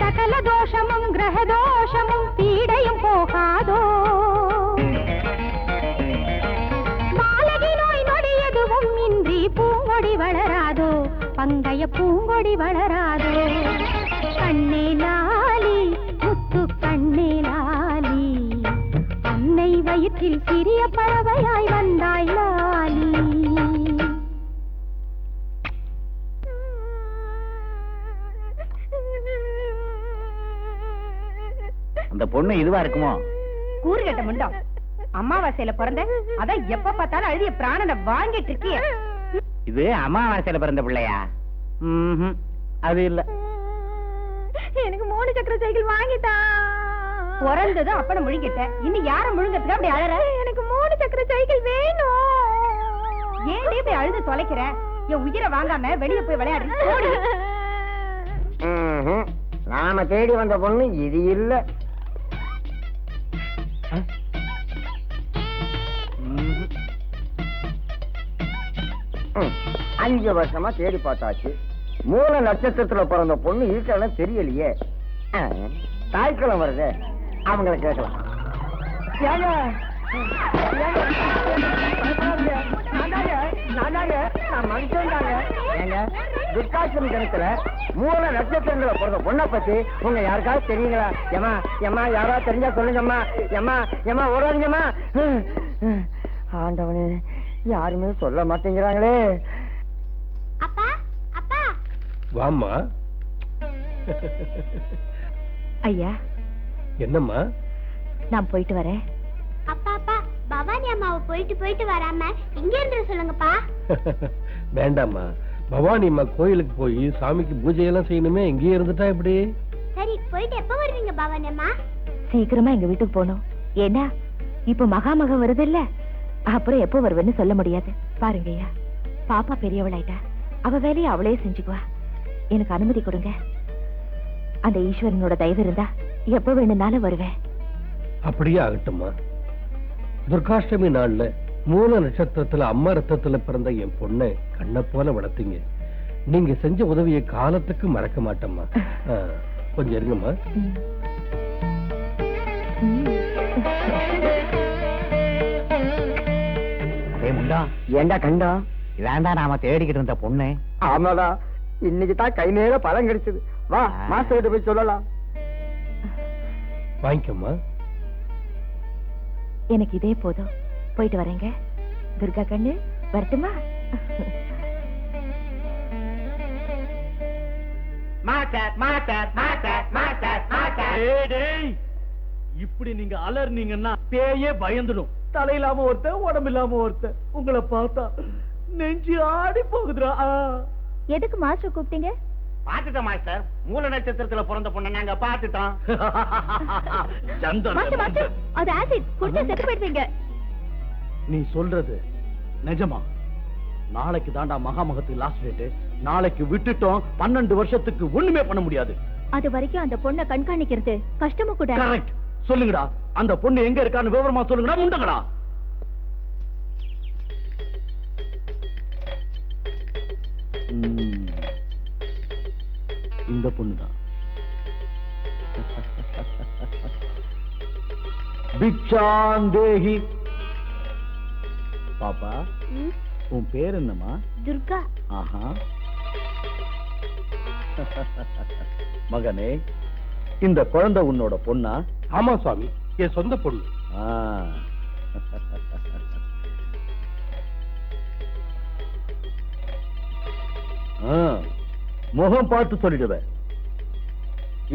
சகல தோஷமும் கிரக தோஷமும் பீடையும் போகாதோ. பாலகி நோய் நொடி எதுவும் இன்றி பூங்கொடி வளராதோ, பங்கைய பூங்கொடி வளராதோ. கண்ணே லாலி, முத்து கண்ணே லாலி, அன்னை வயிற்றில் சிறிய பறவையாய் வந்தாய் லாலி. அந்த பொண்ணு இதுவா இருக்குமோ? கூறுகட்ட முண்டம், அமாவாசையில பிறந்த அதான் எப்ப பார்த்தாலும் அழுதிய பிராணனை வாங்கிட்டு இருக்கிய. இது அமாவாசையில பிறந்த பிள்ளையா? அது இல்ல. எனக்கு 3 சக்கர சைக்கிள் வாங்கிட்டா. பிறந்ததும் அப்பனை முழுங்கிட்ட, இன்னும் யார முழுங்கத்துக்கு அப்படி அழற? எனக்கு 3 சக்கர சைக்கிள் வேணும். ஏன்டே போய் அழுது தொலைக்கிற? என் உயிரை வாங்காம வெளிய போய் விளையாடு. நாம தேடி வந்த பொண்ணு இது இல்ல. 5 வருஷமா தேடி பார்த்தாச்சு. மூல நட்சத்திரத்துல பிறந்த பொண்ணு இருக்கலாம் தெரியலையே. தாய்க்கிழமை வருது, அவங்களை கேட்கலாம். துர்காட்சமி கணக்குல மூல நட்சத்திரங்களை பிறந்த பொண்ணை பத்தி உங்க யாருக்காவது தெரியுங்களா? ஏமா ஏமா யாராவது தெரிஞ்சா சொல்லுங்கம்மா. ஏமா ஏமா ஓடாதீங்கம்மா. ஆண்டவனே, யாருமே சொல்ல மாட்டேங்கிறாங்களே. அப்பா அப்பா. வாம்மா. ஐயா, என்னம்மா? நான் போயிட்டு வரேன். அப்பா அப்பா, பவானி அம்மாவை போயிட்டு வராம இங்க இருந்து சொல்லுங்கப்பா. வேண்டாம்மா, பவானி அம்மா கோயிலுக்கு போய் சாமிக்கு பூஜை எல்லாம் செய்யணுமே, இங்கேயே இருந்துட்டா எப்படி? சரி, போயிட்டு எப்ப வருவீங்க பவானி அம்மா? சீக்கிரமா எங்க வீட்டுக்கு போகணும். ஏன்னா இப்ப மகாமகம் வருது இல்ல, அப்புறம் எப்போ வருவேன்னு சொல்ல முடியாது. பாருங்க ஐயா, பாப்பா பெரியவளாயிட்டா, அவ வேலையை அவளே செஞ்சுக்குவா. எனக்கு அனுமதி கொடுங்க. அந்த ஈஸ்வரனோட தயவு இருந்தா எப்ப வேணும்னாலும் வருவேன். அப்படியே ஆகட்டும்மா. துர்காஷ்டமி நாள்ல மூல நட்சத்திரத்துல அம்மா ரத்தத்துல பிறந்த என் பொண்ணை கண்ணை போல வளர்த்தீங்க. நீங்க செஞ்ச உதவியை காலத்துக்கு மறக்க மாட்டேம்மா. கொஞ்சம் இருங்கம்மா. ஏண்டா கண்டா? இதாண்டா நாம தேடிக்கிட்டு இருந்த பொண்ணு. ஆமாடா, இன்னைக்கு தான் கை நேர பலன் கிடைச்சது. வா, மாஸ்டர் கிட்ட போய் சொல்லலாம். வாங்கிக்கம்மா. எனக்கு இதே போதும். போயிட்டு வரேங்க. துர்கா கண்ணு, வரட்டுமா? இப்படி நீங்க அலர்னீங்கன்னா பேயே பயந்துடும். தலையிலாம ஒருத்தன், உடம்பு இல்லாம ஒருத்தன். உங்களை பார்த்தா நெஞ்சு ஆடி போகுதுடா. எதுக்கு மாஸ்டர் கூப்பிட்டீங்க? பாத்துட்டோம் மாஸ்டர், மூல நட்சத்திரத்துல பிறந்த பொண்ணை நாங்க பாத்துட்டோம். அது ஆசிட் குடிச்சா செத்து போயிடுவீங்க. நீ சொல்றது நிஜமா? நாளைக்கு தாண்டா மகாமகத்துக்கு லாஸ்ட் டேட். நாளைக்கு விட்டுட்டோம், 12 வருஷத்துக்கு ஒண்ணுமே பண்ண முடியாது. அது வரைக்கும் அந்த பொண்ணை கண்காணிக்கிறது கஷ்டமும் கூட. கரெக்ட். சொல்லுங்கடா, அந்த பொண்ணு எங்க இருக்கான்னு விவரமா சொல்லுங்கடா. முண்டங்கடா. இந்த பொண்ணுதான். பிச்சாந்தேஹி. பாப்பா, உன் பேர் என்னம்மா? துர்கா. ஆஹா. மகனே, இந்த குழந்தை உன்னோட பொண்ணா? ஆமா சுவாமி, என் சொந்த பொண்ணு. முகம் பார்த்து சொல்லிடுவேன்.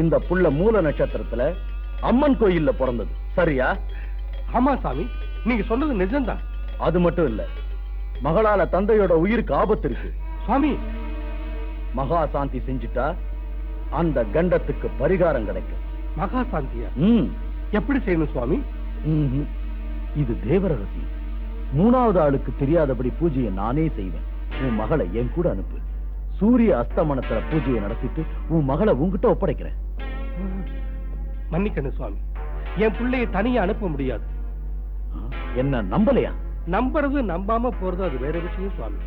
இந்த புள்ள மூல நட்சத்திரத்துல அம்மன் கோயில்ல பிறந்தது, சரியா? ஆமா சாமி, நீங்க சொன்னது நிஜம்தான். அது மட்டும் இல்ல, மகளால தந்தையோட உயிருக்கு ஆபத்து இருக்கு. சுவாமி, மகா சாந்தி செஞ்சுட்டா அந்த கண்டத்துக்கு பரிகாரம் கிடைக்கும். மகா சாந்தியா? ம். எப்படி செய்யணும் சுவாமி? இது தேவ ரகசியம். மூணாவது ஆளுக்கு தெரியாதபடி பூஜையை நானே செய்வேன். உன் மகளை என் கூட அனுப்பு. சூரிய அஸ்தமனத்துல பூஜையை நடத்திட்டு உன் மகளை உன்கிட்ட ஒப்படைக்கிறேன். மன்னிக்கணும் சுவாமி, என் பிள்ளையை தனியா அனுப்ப முடியாது. என்ன நம்பலையா? நம்புறது நம்பாம போறது அது வேற விஷயம் சுவாமி.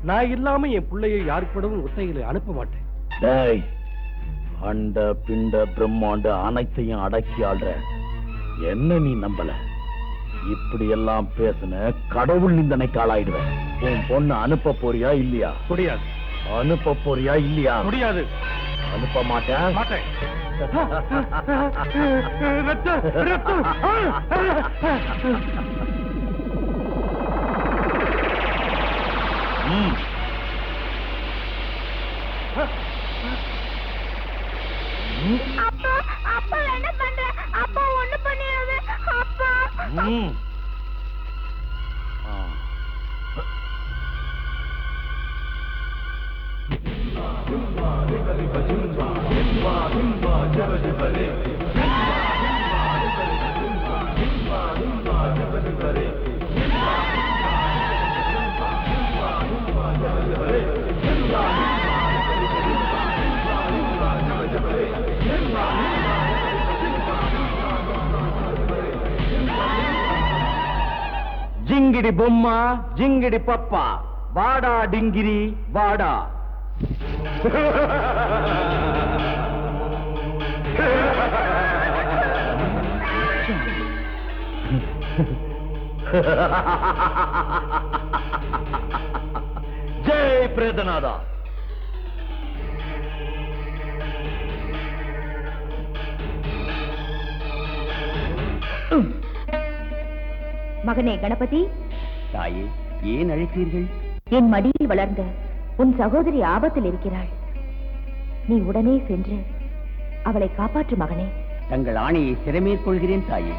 நான் இல்லாம என் பிள்ளையை யாருக்கூடவும் ஒத்தையில அனுப்ப மாட்டேன். டேய், அண்ட பிண்ட பிரம்மாண்ட அனைத்தையும் அடக்கி ஆள்ற என்ன நீ நம்பல? இப்படி எல்லாம் பேசுன கடவுள் நிந்தனைக்கு ஆளாயிடுவேன். உன் பொண்ணு அனுப்ப போறியா இல்லையா? முடியாது. அனுப்ப போறியா இல்லையா? முடியாது. அனுப்ப மாட்டேன். மாட்டேன். அப்பா அப்பா என்ன பண்ற? அப்பா ஒண்ணு பண்ணிடாத அப்பா. ஜிங்கிடி பொம்மா ஜிங்கிடி பப்பா, வாடா டிங்கிரி வாடா. ஜெய் பிரேதநாதா. மகனே கணபதி, தாயே, ஏன் அழைத்தீர்கள்? என் மடியில் வளர்ந்த உன் சகோதரி ஆபத்தில் இருக்கிறாள். நீ உடனே சென்று அவளை காப்பாற்று மகனே. தங்கள் ஆணையை சிறமேற்கொள்கிறேன் தாயே.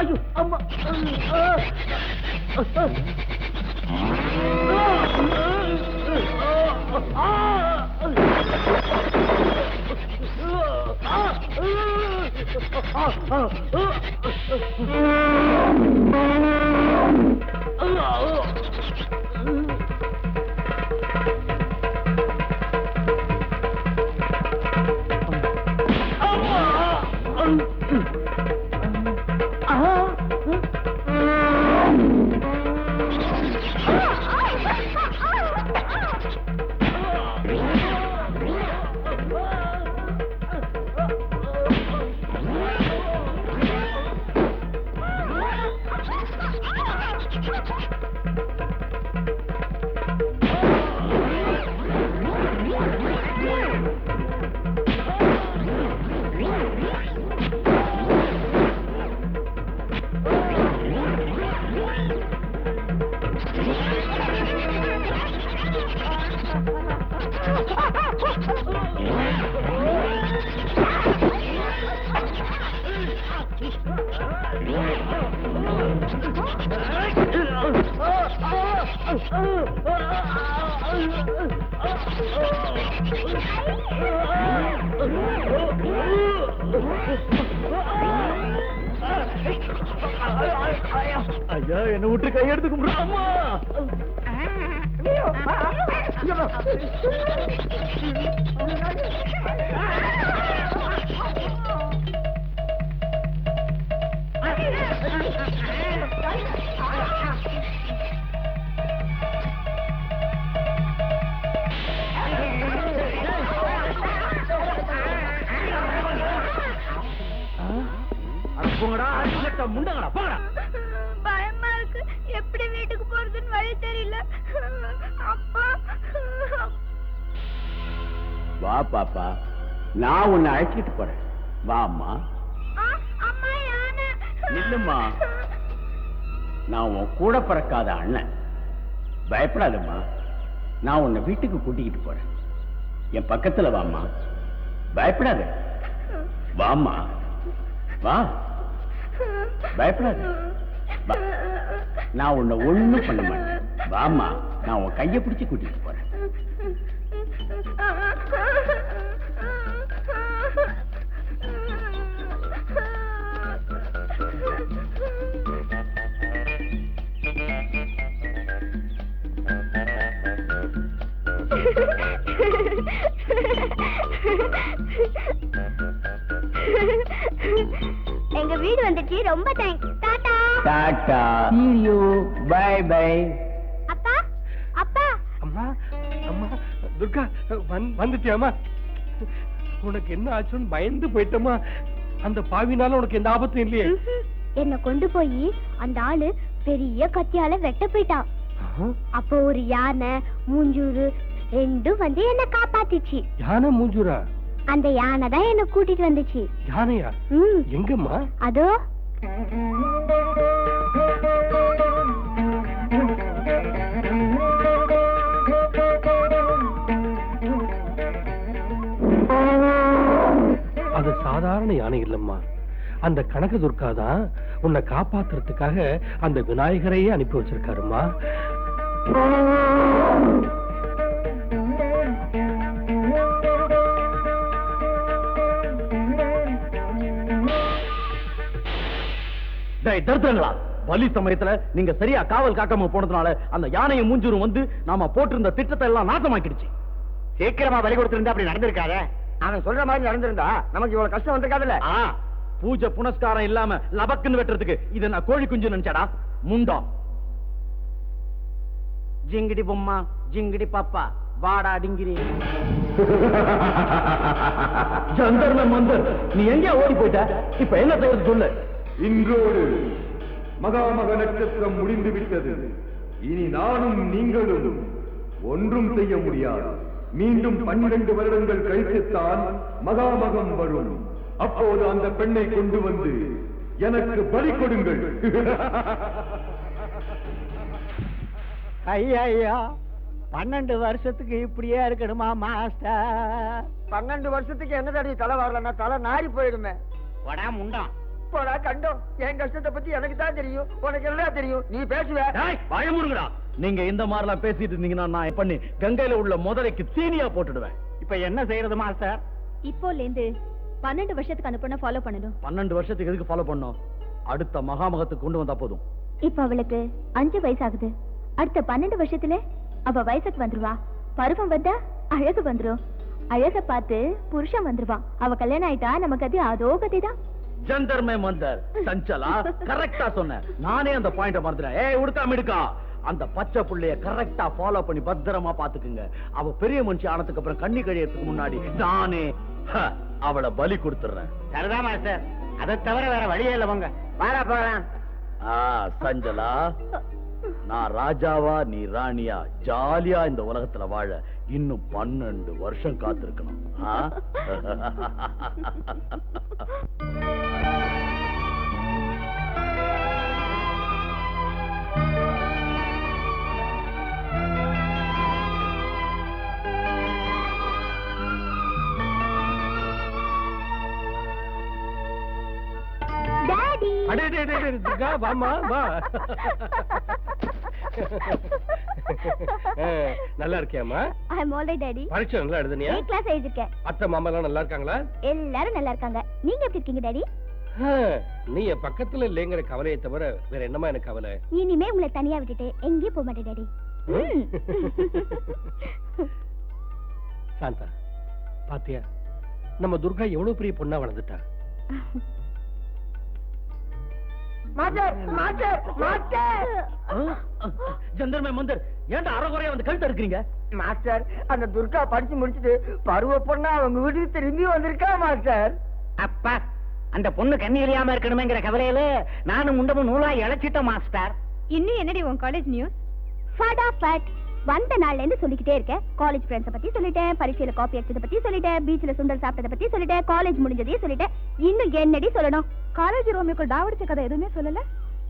ஐயோ அம்மா. ஐயா, என்ன விட்டு கையெடுத்து கும்பிடுறாமா? முண்டங்கடா போங்கடா. பயமா இருக்கு, எப்படி வீட்டுக்கு போறதுன்னு வழி தெரியல. அப்பா வா பாப்பா, நான் உன்னை அழைச்சிட்டு போறேன். வா அம்மா. அம்மா யானை. நில்லுமா. நான் உன் கூட பிறக்காத அண்ணன். பயப்படாதம்மா, நான் உன்னை வீட்டுக்கு கூட்டிக்கிட்டு போறேன். என் பக்கத்துல வாம்மா, பயப்படாத. வாம்மா, வா, பயப்படாத. வா. நான் உன்னை ஒண்ணும் பண்ண மாட்டேன். வாம்மா, நான் உன் கையை பிடிச்சு கூட்டிட்டு போறேன். எங்க வீடு வந்துச்சு. ரொம்ப thanks. Tata. Tata. See you. Bye bye. அப்பா, அப்பா. அம்மா அம்மா துர்கா வந்துட்டியாமா? உனக்கு என்ன ஆச்சுன்னு பயந்து போயிட்டமா? அந்த பாவினால உனக்கு எந்த ஆபத்தும் இல்லையே? என்ன கொண்டு போய் அந்த ஆளு பெரிய கத்தியால வெட்ட போயிட்டான். அப்போ ஒரு யானை மூஞ்சூரு ரெண்டும் வந்து என்ன காப்பாத்திச்சு. யானை மூஞ்சூரா? அந்த யானை தான் என்ன கூட்டிட்டு வந்துச்சு. யானையா? எங்கம்மா? அதோ. அது சாதாரண யானை இல்லம்மா. அந்த கனக துர்கா தான் உன்னை காப்பாத்துறதுக்காக அந்த விநாயகரையே அனுப்பி வச்சிருக்காருமா. தருத்தங்களா, பலி சமயத்துல நீங்க சரியா காவல் காக்காம போனதுனால அந்த யானையை மூஞ்சூரும் வந்து நாம போட்டிருந்த திட்டத்தை எல்லாம் நாசமாக்கிடுச்சு. சீக்கிரமா பலி கொடுத்திருந்தா அப்படி நடந்திருக்காத. அவன் சொல்ற மாதிரி நடந்திருந்தா நமக்கு இவ்வளவு கஷ்டம் வந்திருக்காதுல்ல. பூஜை புனஸ்காரம் இல்லாம லபக்குன்னு வெட்டுறதுக்கு இதை நான் கோழி குஞ்சு நினைச்சாடா முண்டா. ஜிங்கிடி பொம்மா ஜிங்கிடி பாப்பா வாடா டிங்கிரி. ஜந்தர்ம மந்தர், நீ எங்கேயா ஓடி போயிட்ட? இப்ப என்ன செய்யறது சொல்லு. இன்றோடு மகாமக நட்சத்திரம் முடிந்து விட்டது. இனி நானும் நீங்களும் ஒன்றும் செய்ய முடியாது. மீண்டும் 12 வருடங்கள் கழித்துத்தான் மகாமகம் வரும். அப்போது அந்த பெண்ணை கொண்டு வந்து எனக்கு பலி கொடுங்கள். ஐயா 12 வருஷத்துக்கு இப்படியே இருக்கணுமா மாஸ்டர்? 12 வருஷத்துக்கு என்ன தடி தலை வரலன்னா தலை நாரி போயிடுமே. வடா முண்டம். போடா கண்டோம். என் கஷ்டத்தை பத்தி எனக்கு தான் தெரியும், உனக்கு எல்லாம் தெரியும். நீ பேசுவ. பயமுறுங்கடா. நீங்க இந்த மாதிரிலாம் பேசிட்டு இருந்தீங்கன்னா நான் பண்ணி கங்கையில உள்ள முதலைக்கு தீனியா போட்டுடுவேன். இப்ப என்ன செய்யறது மாஸ்டர்? இப்போல இருந்து 12 வருஷத்துக்கு அந்த பொண்ணை ஃபாலோ பண்ணணும். 12 வருஷத்துக்கு எதுக்கு ஃபாலோ பண்ணோம்? அடுத்த மகாமகத்துக்கு கொண்டு வந்தா போதும். இப்ப அவளுக்கு 5 வயசு ஆகுது. அடுத்த 12 வருஷத்துல அவ வயசுக்கு வந்துருவா. பருவம் வந்தா அழகு வந்துரும். அழக பார்த்து புருஷன் வந்துருவான். அவ கல்யாணம் ஆயிட்டா நமக்கு அது அதோ கதைதான். ஜந்தர்மே மந்தர் சஞ்சலா, கரெக்டா சொன்ன. நானே அந்த பாயிண்ட மறந்துட்டேன். ஏய் உடுக்காம எடுக்கா, அந்த பச்சை புள்ளைய கரெக்டா ஃபாலோ பண்ணி பத்திரமா பாத்துக்குங்க. அவ பெரிய மனுஷி ஆனதுக்கு அப்புறம் கண்ணி கழியறதுக்கு முன்னாடி நானே அவளை பலி கொடுத்துறேன். சரிதான் மாஸ்டர், அதை தவிர வேற வழியே இல்ல. போங்க வாடா போகலாம். சஞ்சலா, நான் ராஜாவா நீ ராணியா ஜாலியா இந்த உலகத்துல வாழ இன்னும் 12 வருஷம் காத்திருக்கணும். வாமா வா. நல்லா இருக்கியாமா? I'm all right, Daddy. பரீட்சை நல்லா எழுதுனியா? A class எழுதிருக்கேன். அத்தை மாமா எல்லாம் நல்லா இருக்காங்களா? எல்லாரும் நல்லா இருக்காங்க. நீங்க எப்படி இருக்கீங்க டாடி? நீ என் பக்கத்துல இல்லைங்கிற கவலையை தவிர வேற என்னமா எனக்கு கவலை? இனிமே உங்களை தனியா விட்டுட்டு எங்கேயும் போக மாட்டேன் டாடி. சாந்தா, பாத்தியா நம்ம துர்கா எவ்வளவு பெரிய பொண்ணா வளர்ந்துட்டா. ஜந்தர்மே மந்தர், ஏன்டா அறகுறையா வந்து கழுத்த இருக்கிறீங்க? மாஸ்டர், அந்த துர்கா படிச்சு முடிச்சுட்டு பருவ பொண்ணா அவங்க வீட்டுக்கு திரும்பி வந்திருக்கா மாஸ்டர். அப்பா, அந்த பொண்ணு கண்ணி எரியாம இருக்கணுமேங்கிற கவலையில நானும் முண்டமும் நூலா இழைச்சிட்டோம் மாஸ்டர். இன்னும் என்னடி உன் காலேஜ் நியூஸ்? ஃபடாஃபட் வந்த நாள்ல இருந்து சொல்லிக்கிட்டே இருக்கேன். காலேஜ் ஃப்ரெண்ட்ஸை பத்தி சொல்லிட்டேன், பரீட்சையில காப்பி அடிச்சதை பத்தி சொல்லிட்டேன், பீச்ல சுண்டல் சாப்பிட்டதை பத்தி சொல்லிட்டேன், காலேஜ் முடிஞ்சதையும் சொல்லிட்டேன். இன்னும் என்னடி சொல்லணும்? காலேஜ் ரோமியோக்கு டாவடிச்ச கதை எதுவுமே சொல்லல.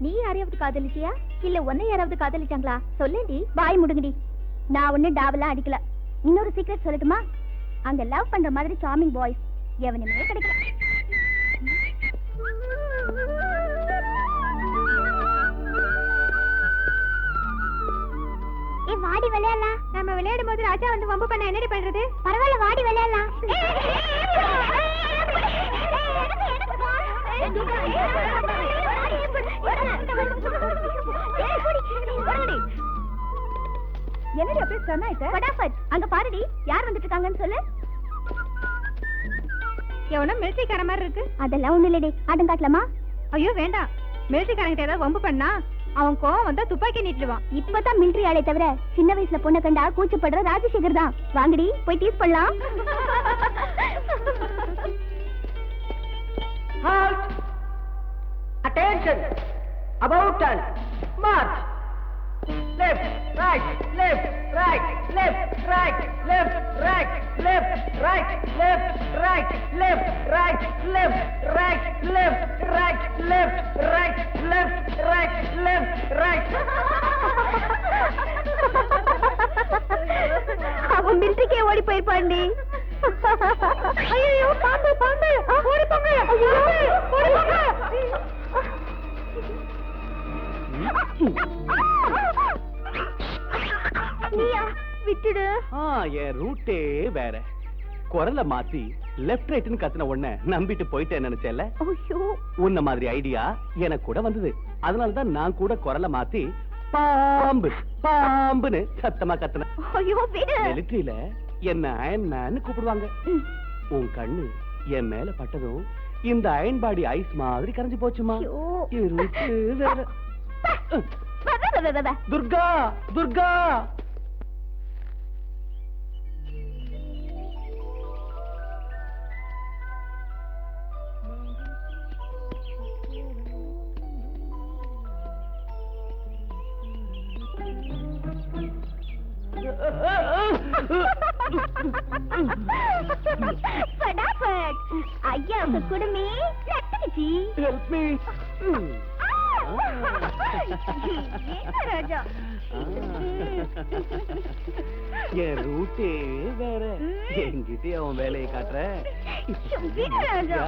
நீ யாரையாவது காதலிச்சியா இல்ல உன்னை யாராவது காதலிச்சாங்களா சொல்லேடி. வாய் முடுங்கடி. நான் ஒண்ணு டாவெல்லாம் அடிக்கல. இன்னொரு சீக்ரெட் சொல்லட்டுமா? அங்க லவ் பண்ற மாதிரி சாமிங் பாய்ஸ் எவனுமே கிடைக்கல. ஏ வாடி விளையாடலாம். நம்ம விளையாடும் போது ராஜா வந்து வம்பு பண்ண என்னடி பண்றது? பரவாயில்ல வாடி விளையாடலாம். என்னடி அப்படியே ஸ்டன் ஆயிட்ட? படாஃபட் அங்க பாருடி யார் வந்துட்டு இருக்காங்கன்னு சொல்லு. எவனோ மிலிட்டரிக்கார மாதிரி இருக்கு. அதெல்லாம் ஒண்ணு இல்லடி. ஆட்டம் காட்டலாமா? ஐயோ வேண்டாம். மிலிட்டரிக்காரங்கிட்ட ஏதாவது வம்பு பண்ணா அவன் கோவம் வந்தா துப்பாக்கி நீட்டுவான். இப்பதான் மிலிட்டரி ஆளே தவிர சின்ன வயசுல பொண்ணை கண்டா கூச்சப்படுற ராஜசேகர் தான். வாங்கடி போய் டீஸ் பண்ணலாம். Attention! About turn. March. Left, right, left, right, left, right, left, right, left, right, left, right, left, right, left, right, left, right, left, right, left, right, left, right. அவன் மிலிட்டரிக்கே ஓடி போயிருப்பாண்டி. ஐயோ பாம்பு பாம்பு ஓடி போங்க. ஓடி போங்க. நீயா விட்டுடு. என் ரூட்டே வேற. குரல மாத்தி லெஃப்ட் ரைட்னு கத்துன உடனே நம்பிட்டு போயிட்டேன் நினைச்சேல. உன்ன மாதிரி ஐடியா எனக்கு கூட வந்தது. அதனாலதான் நான் கூட குரல மாத்தி பாம்பு பாம்புன்னு சத்தமா கத்துன. மிலிட்டரியில என்ன அயன் மேன் கூப்பிடுவாங்க. உன் கண்ணு என் மேல பட்டதும் இந்த அயன் பாடி ஐஸ் மாதிரி கரைஞ்சு போச்சுமா. துர்கா துர்கா फटाफट ஐயா உங்க குடுமி லட்டுச்சி. Help me. ராஜா என் ரூட்டே வேற. என்கிட்ட அவன் வேலையை காட்டுற. ராஜா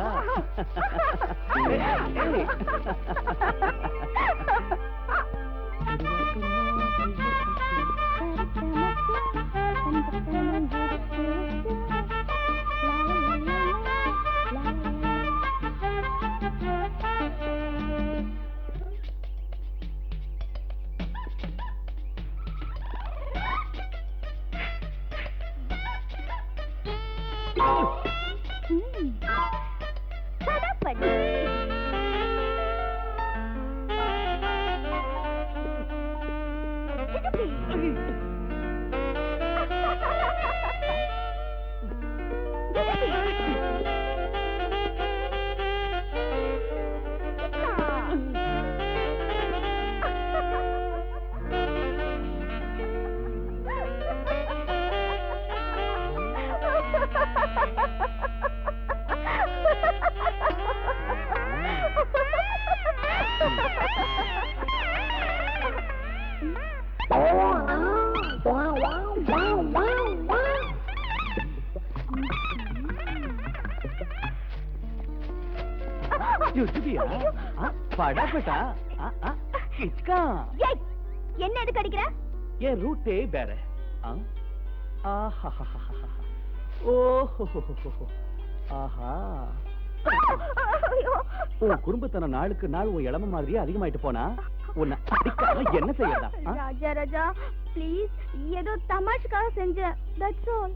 படாபட்டா என்ன எதுக்கு அடிக்கிற? என் ரூட்டே வேற. உன் குடும்பத்தன நாளுக்கு நாள் உன் இளம மாதிரியே அதிகமாயிட்டு போனா உன்னை அடிக்காம என்ன செய்யறதா? ராஜா ராஜா ப்ளீஸ், ஏதோ தமாஷுக்காக செஞ்சேன். That's all.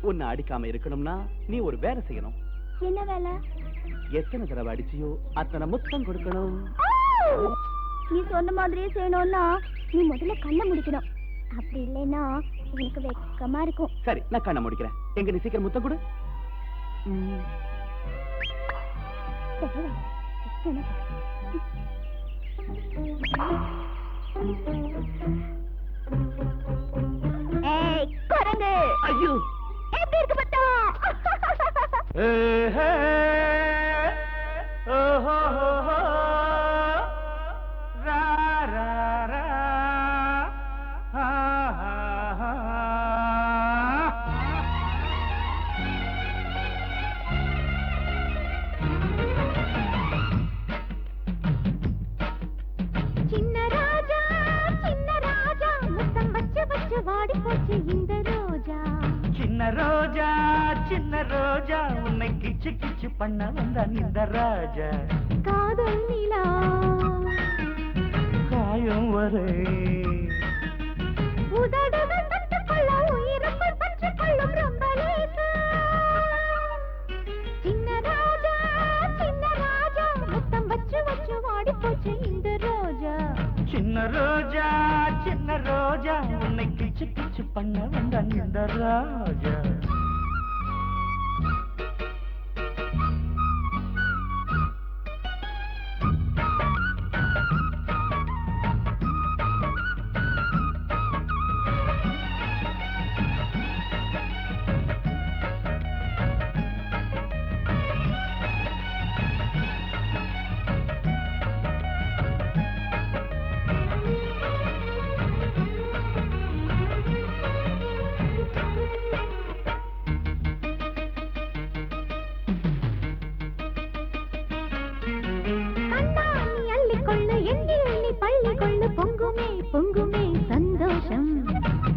உன்னை அடிக்காம இருக்கணும்னா நீ ஒரு வேலை செய்யணும். என்ன வேலை? எத்தனை தடவை அடிச்சியோ அத்தனை முத்தம் கொடுக்கணும். நீ சொன்ன மாதிரியே செய்யணும்னா நீ முதல்ல கண்ணை முடிக்கணும். அப்படி இல்லைன்னா எனக்கு வெக்கமா இருக்கும். சரி, நான் கண்ணை முடிக்கிறேன். எங்க நீ சீக்கிரம் முத்தம் கொடு. ஏய் குரங்கு, ஐயோ எப்படி இருக்கு பத்தா? வாடி போச்சு இந்த ரோஜா. சின்ன ரோஜா சின்ன ரோஜா உன்னை கிச்சு கிச்சு பண்ண வந்தான் இந்த ராஜா. காதல் நிலா காயம் வரை உதடுகள் தொட்டுக்கொள்ள உயிருக்குள் பற்றிக் கொள்ளும் ரொம்ப லேசா. சின்ன ராஜா முத்தம் வச்சு வச்சு வாடி போச்சு இந்த ரோஜா. சின்ன ரோஜா உன்னை கிச்சு கிச்சு பண்ண வந்தான் இந்த ராஜா.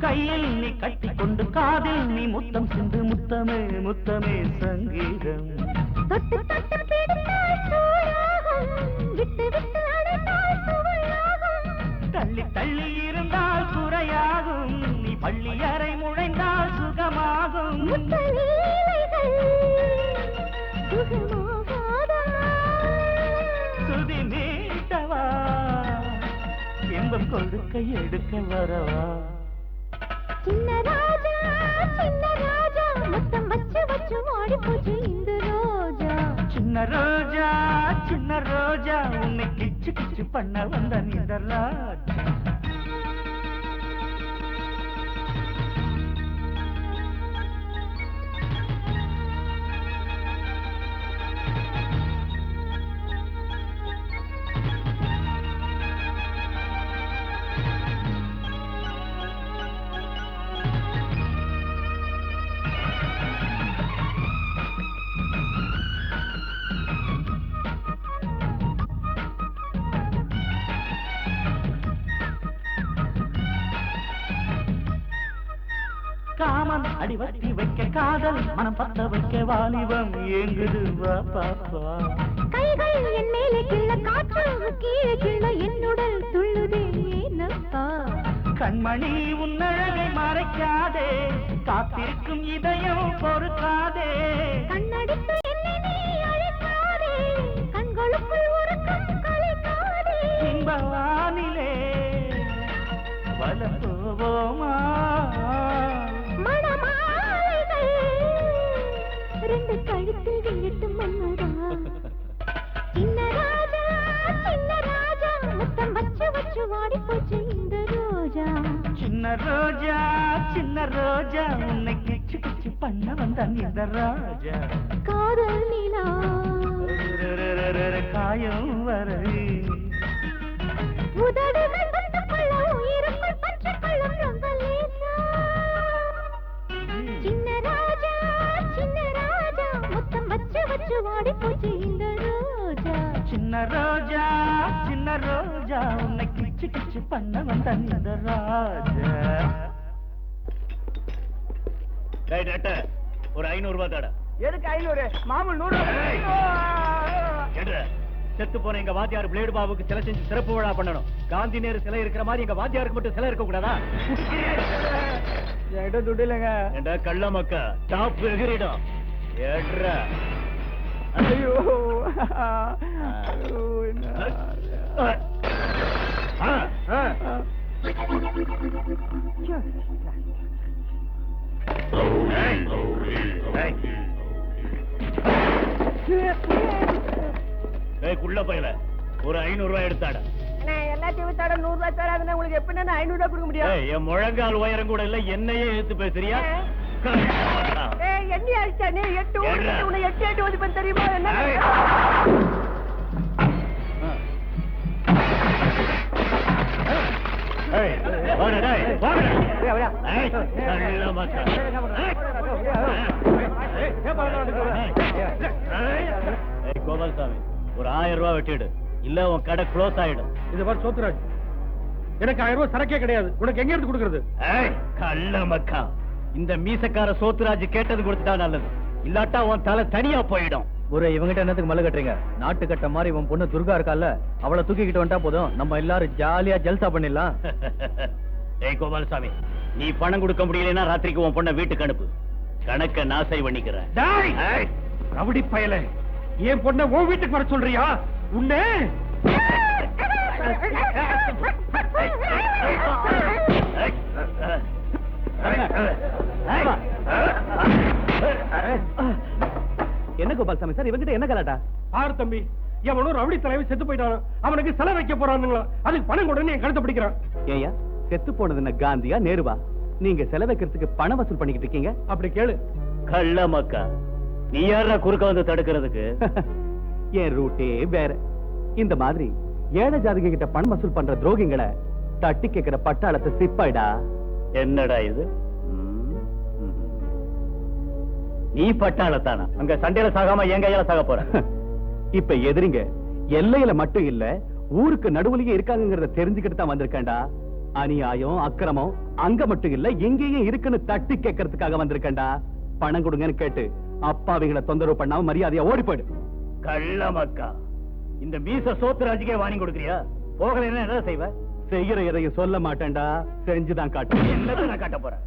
கையில் நீ கட்டிக்கொண்டு காதில் நீ முத்தம் சிந்து முத்தமே முத்தமே சங்கீதம். தொட்டு தொட்டு பிடித்தால் சூடாகும், விட்டு விட்டு அடைத்தால் சுவையாகும். தள்ளி தள்ளி இருந்தால் குறையாகும், நீ பள்ளி அறை முழைந்தால் சுகமாகும். முத்தலீலைகள் சுகமாகாதா? சுதி மீட்டவா இன்பம் கொடுக்க எடுக்க வரவா. சின்ன ராஜா முத்தம் வச்சு வச்சு வாடி போச்சு இந்த ரோஜா. சின்ன ரோஜா உன்னை கிச்சு கிச்சு பண்ண வந்த இந்த ராஜா. காமன் அடிவட்டி வைக்க காதல் மனம் பத்த வைக்க வாலிபம் ஏங்குது வா பாப்பா. கைகள் என் மேலே கிள்ள காற்று கீழே கிள்ள என்னுடல் துள்ளுதே ஏனப்பா. கண்மணி உன்னழகை மறைக்காதே, காத்திருக்கும் இதயம் பொறுக்காதே. கண்ணடித்து என்னை நீ அழைக்காதே, கண்களுக்குள் உறக்கம் கலைக்காதே. இன்பவானிலே வலம் போவோமா, மணமாலைகள் ரெண்டு கழுத்தில் விழட்டும் மன்மதா. சின்ன ராஜா முத்தம் வச்சு வச்சு வாடி போச்சு இந்த ரோஜா. சின்ன ரோஜா உன்னை கிச்சு கிச்சு பண்ண வந்தான் இந்த ராஜா. காதல் நிலா காயம் வரை உதடுகள் தொட்டுக்கொள்ள உயிருக்குள் பற்றிக் கொள்ளும் ரொம்ப லேசா. சின்ன ராஜா முத்தம் வச்சு வச்சு வாடி போச்சு இந்த ரோஜா. சின்ன ரோஜா உன்னை கிச்சு கிச்சு பண்ண வந்தான் இந்த ராஜா. ஒரு 500 ரூபாய் தாடா. எதுக்கு 500? மாமூல் 100. செத்து போன எங்க வாத்தியார் பிளேடு பாபுக்கு சிலை செஞ்சு சிறப்பு விழா பண்ணணும். காந்தி நேரு சிலை இருக்கிற மாதிரி எங்க வாத்தியாருக்கு மட்டும் சிலை இருக்க கூடாதா? என்கிட்ட துட்டு இல்லைங்க. என்ற கள்ள மக்கா டாப் எகிரிடும். ஏட்ரா ஐயோ குள்ள பையல ஒரு 500 ரூபாய் எடுத்தாட. எல்லாத்தையும் வித்தாட 100 ரூபாய் தராதுன்னா உங்களுக்கு எப்படி 500 ரூபாய் கொடுக்க முடியும்? என் முழங்கால் உயரம் கூட இல்ல, என்னையே எடுத்து பேசுறியா? எண்ணி ஆயிடுச்சா நீ? 8 உன்னை 8 ஓதி பண்ண தெரியுமா? என்ன கோபால்சாமி ஒரு 1000 ரூபாய் வெட்டிடு, இல்ல உன் கடை க்ளோஸ் ஆயிடும். இது பாரு சோத்துராஜ், எனக்கு 1000 ரூபாய் சரக்கே கிடையாது. உனக்கு எங்க இருந்து கொடுக்கறது? கள்ள மக்கா, இந்த மீசக்கார சோத்துராஜ் கேட்டது கொடுத்துட்டா நல்லது, இல்லாட்டா உன் தலை தனியா போயிடும். ஒரு இவங்கிட்ட என்னத்துக்கு மல்ல கட்டுறீங்க? நாட்டு கட்ட மாதிரி இவன் பொண்ணு துர்கா இருக்கால, அவளை தூக்கிக்கிட்டு வந்துட்டா போதும், நம்ம எல்லாரும் ஜாலியா ஜல்சா பண்ணிடலாம். ஏய் கோபாலசாமி, நீ பணம் கொடுக்க முடியலன்னா ராத்திரிக்கு உன் பொண்ணை வீட்டுக்கு அனுப்பு, கணக்க நாசை பண்ணிக்கிறேன். ரவுடி பயலே, என் பொண்ணை உன் வீட்டுக்கு வர சொல்றியா? உன்னை என்ன கோபாலசாமி சார், இவங்கிட்ட என்ன கலாட்டா? பாரு தம்பி, எவனும் ரவுடி தலைவன் செத்து போயிட்டான், அவனுக்கு செல வைக்க போறானுங்களா, அதுக்கு பணம் கொடுன்னு என் கழுத்தை பிடிக்கிறான். ஏயா, செத்து போனது என்ன காந்தியா நேருவா? நீங்க செலவைக்கிறதுக்கு பணம் வசூல் பண்ணிக்கிட்டு இருக்கீங்க. அப்படி கேளு. கள்ள மக்கா, நீ யாரா குறுக்க வந்து தடுக்கிறதுக்கு? என் ரூட்டே வேற. இந்த மாதிரி ஏழை ஜாதிக கிட்ட பணம் வசூல் பண்ற துரோகிங்களை தட்டி கேட்கிற பட்டாளத்தை சிப்பாயிடா. என்னடா இது? நீ பட்டாளத்தானா? அங்க சண்டையில சாகாம என் கையால சாக போற. இப்ப எதிரிங்க எல்லையில மட்டும் இல்ல, ஊருக்கு நடுவுலயே இருக்காங்கிறத தெரிஞ்சுக்கிட்டு தான் வந்திருக்கேன்டா. அநியாயம் அக்கிரமம் அங்க மட்டும் இல்ல, எங்கேயும் இருக்குன்னு தட்டி கேட்கறதுக்காக வந்திருக்கேன்டா. பணம் கொடுங்கன்னு கேட்டு அப்பாவிகளை தொந்தரவு பண்ணாம மரியாதையா ஓடி போயிடு. கள்ள மக்கா, இந்த மீச சோத்துராஜுக்கே வாங்கி கொடுக்கறியா? போகலைன்னா என்ன செய்வ? செய்யற எதையும் சொல்ல மாட்டேன்டா, செஞ்சுதான் காட்டு. என்னத்தை நான் காட்ட போறேன்?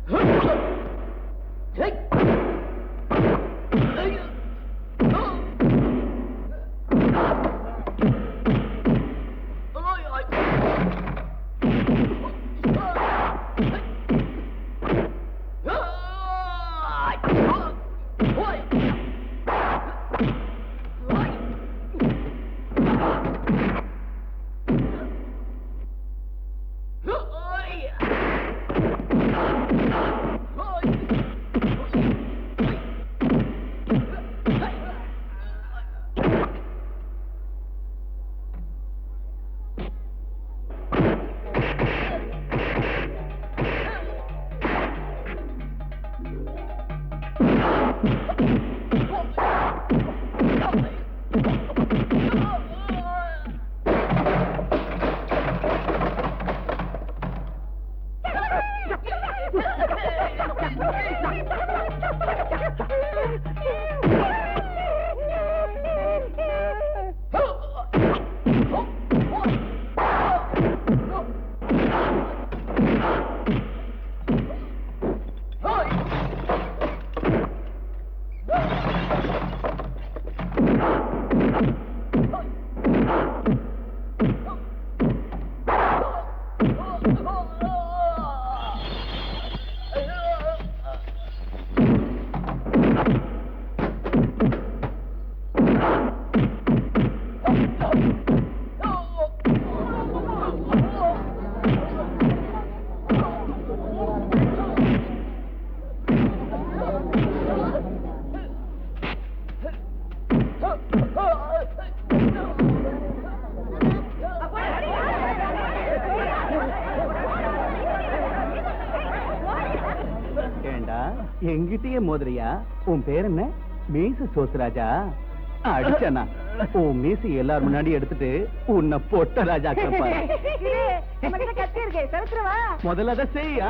எங்கிட்டயே மோதிரியா? உன் பேர் என்ன? மீச சோத்துராஜா? அடிச்சனா உன் மீசை எல்லாரும் முன்னாடி எடுத்துட்டு உன்னை பொட்ட ராஜா முதல்ல அதை செய்யா.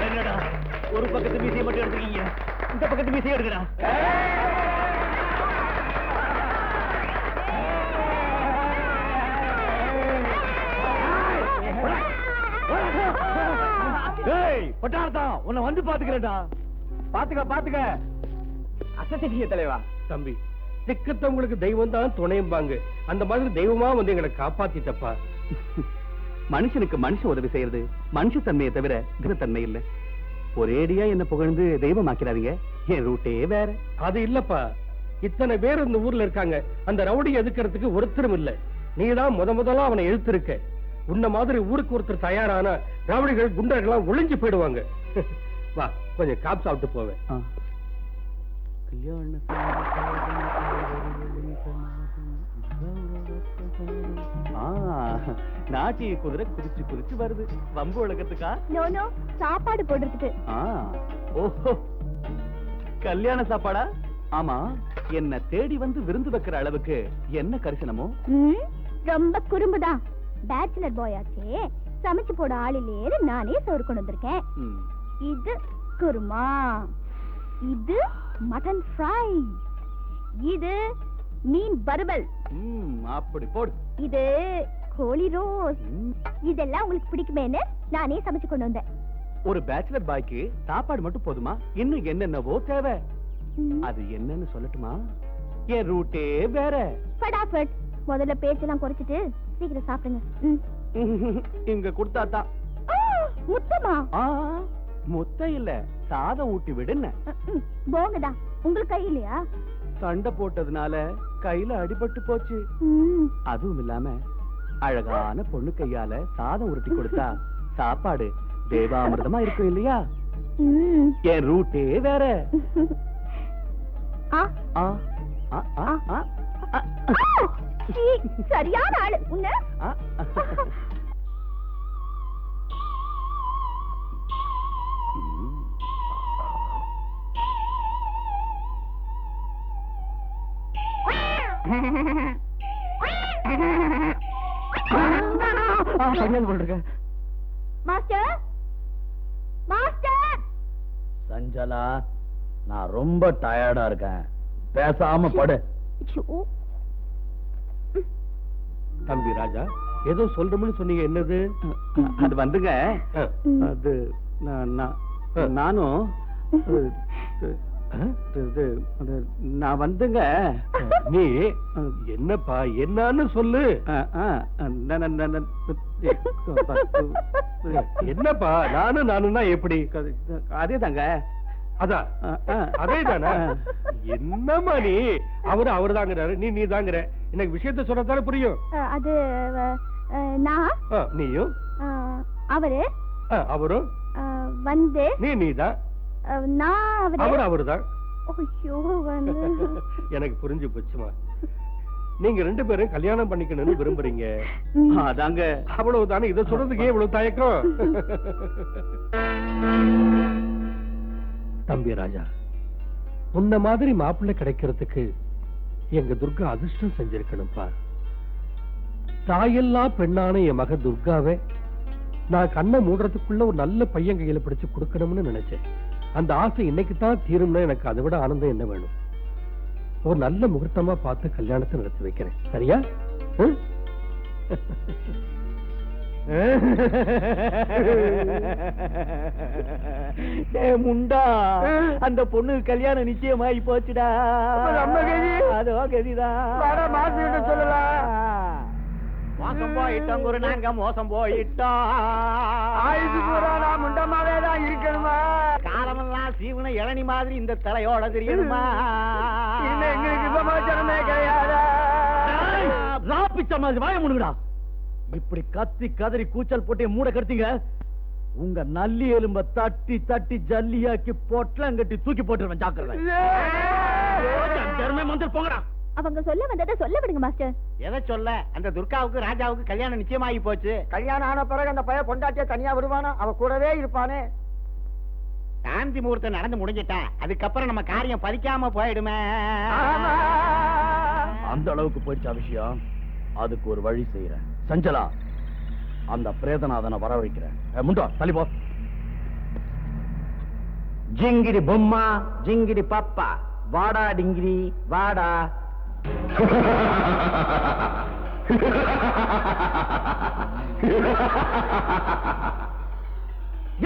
என்னடா ஒரு பக்கத்து மீசையை மட்டும் எடுத்துக்கீங்க, இந்த பக்கத்து மீசையை எடுக்கிறா. பட்டாளத்தான் உன்னை வந்து பாத்துக்கிறேன்டா. பாத்துக்க அசத்திய தலைவா. தம்பி, திக்கத்தவங்களுக்கு தெய்வம் தான் துணையும்பாங்க, அந்த மாதிரி தெய்வமா வந்து எங்களை காப்பாத்திட்டப்பா. மனுஷனுக்கு மனுஷன் உதவி செய்யறது மனுஷத்தன்மையை தவிர கிரத்தன்மை இல்ல. ஒரேடியா என்ன புகழ்ந்து தெய்வமாக்கிறாதீங்க, என் ரூட்டே வேற. அது இல்லப்பா, இத்தனை பேர் இந்த ஊர்ல இருக்காங்க, அந்த ரவுடி எதுக்கிறதுக்கு ஒருத்தரும் இல்ல. நீதான் முதலா அவனை எழுத்திருக்க. உன்ன மாதிரி ஊருக்கு ஒருத்தர் தயாரான ரவுடிகள் குண்டர்கள்லாம் ஒளிஞ்சு போயிடுவாங்க. வா, கொஞ்சம் காப் சாப்பிட்டு போவேன். நாட்டிய குதிரை குதிச்சு குதிச்சு வருது. வம்பு உலகத்துக்கா? சாப்பாடு போடுறதுக்கு. ஓஹோ, கல்யாண சாப்பாடா? ஆமா, என்ன தேடி வந்து விருந்து வைக்கிற அளவுக்கு என்ன கரிசனமோ? ரொம்ப குறும்புதான். பேச்சுலர் பாய் ஆச்சே, சமைச்சு போட ஆளிலே நானே சோறு கொண்டு வந்திருக்கேன். இது குருமா, இது மட்டன் ஃப்ரை, இது மீன் வறுவல். அப்படி போடு. இது கோழி ரோஸ். இதெல்லாம் உங்களுக்கு பிடிக்குமேன்னு நானே சமைச்சு கொண்டு வந்தேன். ஒரு பேச்சுலர் பாய்க்கு சாப்பாடு மட்டும் போதுமா? இன்னும் என்னென்னவோ தேவை. அது என்னன்னு சொல்லட்டுமா? என் ரூட்டே வேற. ஃபடாஃபட். முதல்ல பேச்செல்லாம் குறைச்சிட்டு சீக்கிரம் சாப்பிடுங்க. இங்க கொடுத்தாதான். முத்தமா? முத்த இல்ல, சாதம் ஊட்டி விடுன்னு. போங்கடா. உங்களுக்கு கை இல்லையா? சண்டை போட்டதுனால கையில அடிபட்டு போச்சு. அதுவும் இல்லாம அழகான பொண்ணு கையால சாதம் உருட்டி கொடுத்தா சாப்பாடு தேவாமிர்தமா இருக்கும் இல்லையா? என் ரூட்டே வேற. சரியான ஆளு உன்ன. Master, master. சஞ்சலா, நான் ரொம்ப டயர்டா இருக்கேன், பேசாம படு. தம்பி ராஜா, ஏதோ சொல்றோம்னு சொன்னீங்க, என்னது? அது வந்துங்க, அது நானும் நான் வந்துங்க. நீ என்னப்பா, என்னன்னு சொல்லு. என்னப்பா நானுன்னா எப்படி? அதே தாங்க. அதான் அதே தானே. என்னம்மா நீ? அவரு தாங்கிறாரு, நீ தாங்கிற. எனக்கு விஷயத்த சொல்லத்தானே புரியும். அது நான், நீயும், அவரு அவரும் வந்து, நீதான், நான் அவருதான். எனக்கு புரிஞ்சு போச்சுமா. நீங்க ரெண்டு பேரும் கல்யாணம் பண்ணிக்கணும்னு விரும்புறீங்க. அதாங்க. அவ்வளவுதானே. இதை சொல்றதுக்கே இவ்வளவு தயக்கம்? தம்பி ராஜா, உன்ன மாதிரி மாப்பிள்ளை கிடைக்கிறதுக்கு எங்க துர்கா அதிர்ஷ்டம் செஞ்சிருக்கணும்பா. தாயெல்லா பெண்ணான என் மக துர்காவை நான் கண்ணை மூடுறதுக்குள்ள ஒரு நல்ல பையன் கையில பிடிச்சு கொடுக்கணும்னு நினைச்சேன். அந்த ஆசை இன்னைக்கு தான் தீரும்னா எனக்கு அதை விட ஆனந்தம் என்ன வேணும்? ஒரு நல்ல முகூர்த்தமா பார்த்து கல்யாணத்தை நடத்தி வைக்கிறேன். சரியா? முண்டா, அந்த பொண்ணு கல்யாணம் நிச்சயமாயி போச்சுடா. அதோ கதிதான். சொல்லலாம். மோசம் போயிட்டோம் குரு, நாங்க மோசம் போயிட்டோம். முண்டமாவே தான் இருக்கணுமா? காலமெல்லாம் சீவன இளநி மாதிரி இந்த தலையோட தெரியணுமா? எங்களுக்கு சமாச்சாரமே கிடையாது. வாய முடுங்கடா. இப்படி கத்தி கதறி கூச்சல் போட்டு மூட கடுத்தீங்க, உங்க நல்லி எலும்ப தட்டி தட்டி ஜல்லியாக்கி பொட்டலங்கட்டி தூக்கி போட்டுருவேன். ஜாக்கிரதை. போங்கடா. அவங்க சொல்ல வந்ததை சொல்ல விடுங்க மாஸ்டர். எதை சொல்ல? அந்த துர்காவுக்கு ராஜாவுக்கு கல்யாணம் நிச்சயமாகி போச்சு. கல்யாணம் ஆன பிறகு அந்த பையன் பொண்டாட்டிய தனியா விடுவானா? அவ கூடவே இருப்பானே. சாந்தி முகூர்த்தம் நடந்து முடிஞ்சிட்டா, அதுக்கப்புறம் நம்ம காரியம் பறிக்காம போயிடுமே. அந்த அளவுக்கு போயிடுச்சா விஷயம்? அதுக்கு ஒரு வழி செய்யறேன். சஞ்சலா, அந்த பிரேதநாதனை வர வைக்கிறேன். முண்டா தள்ளி போ. ஜிங்கிடி பொம்மா, ஜிங்கிடி பாப்பா, வாடா டிங்கிரி வாடா.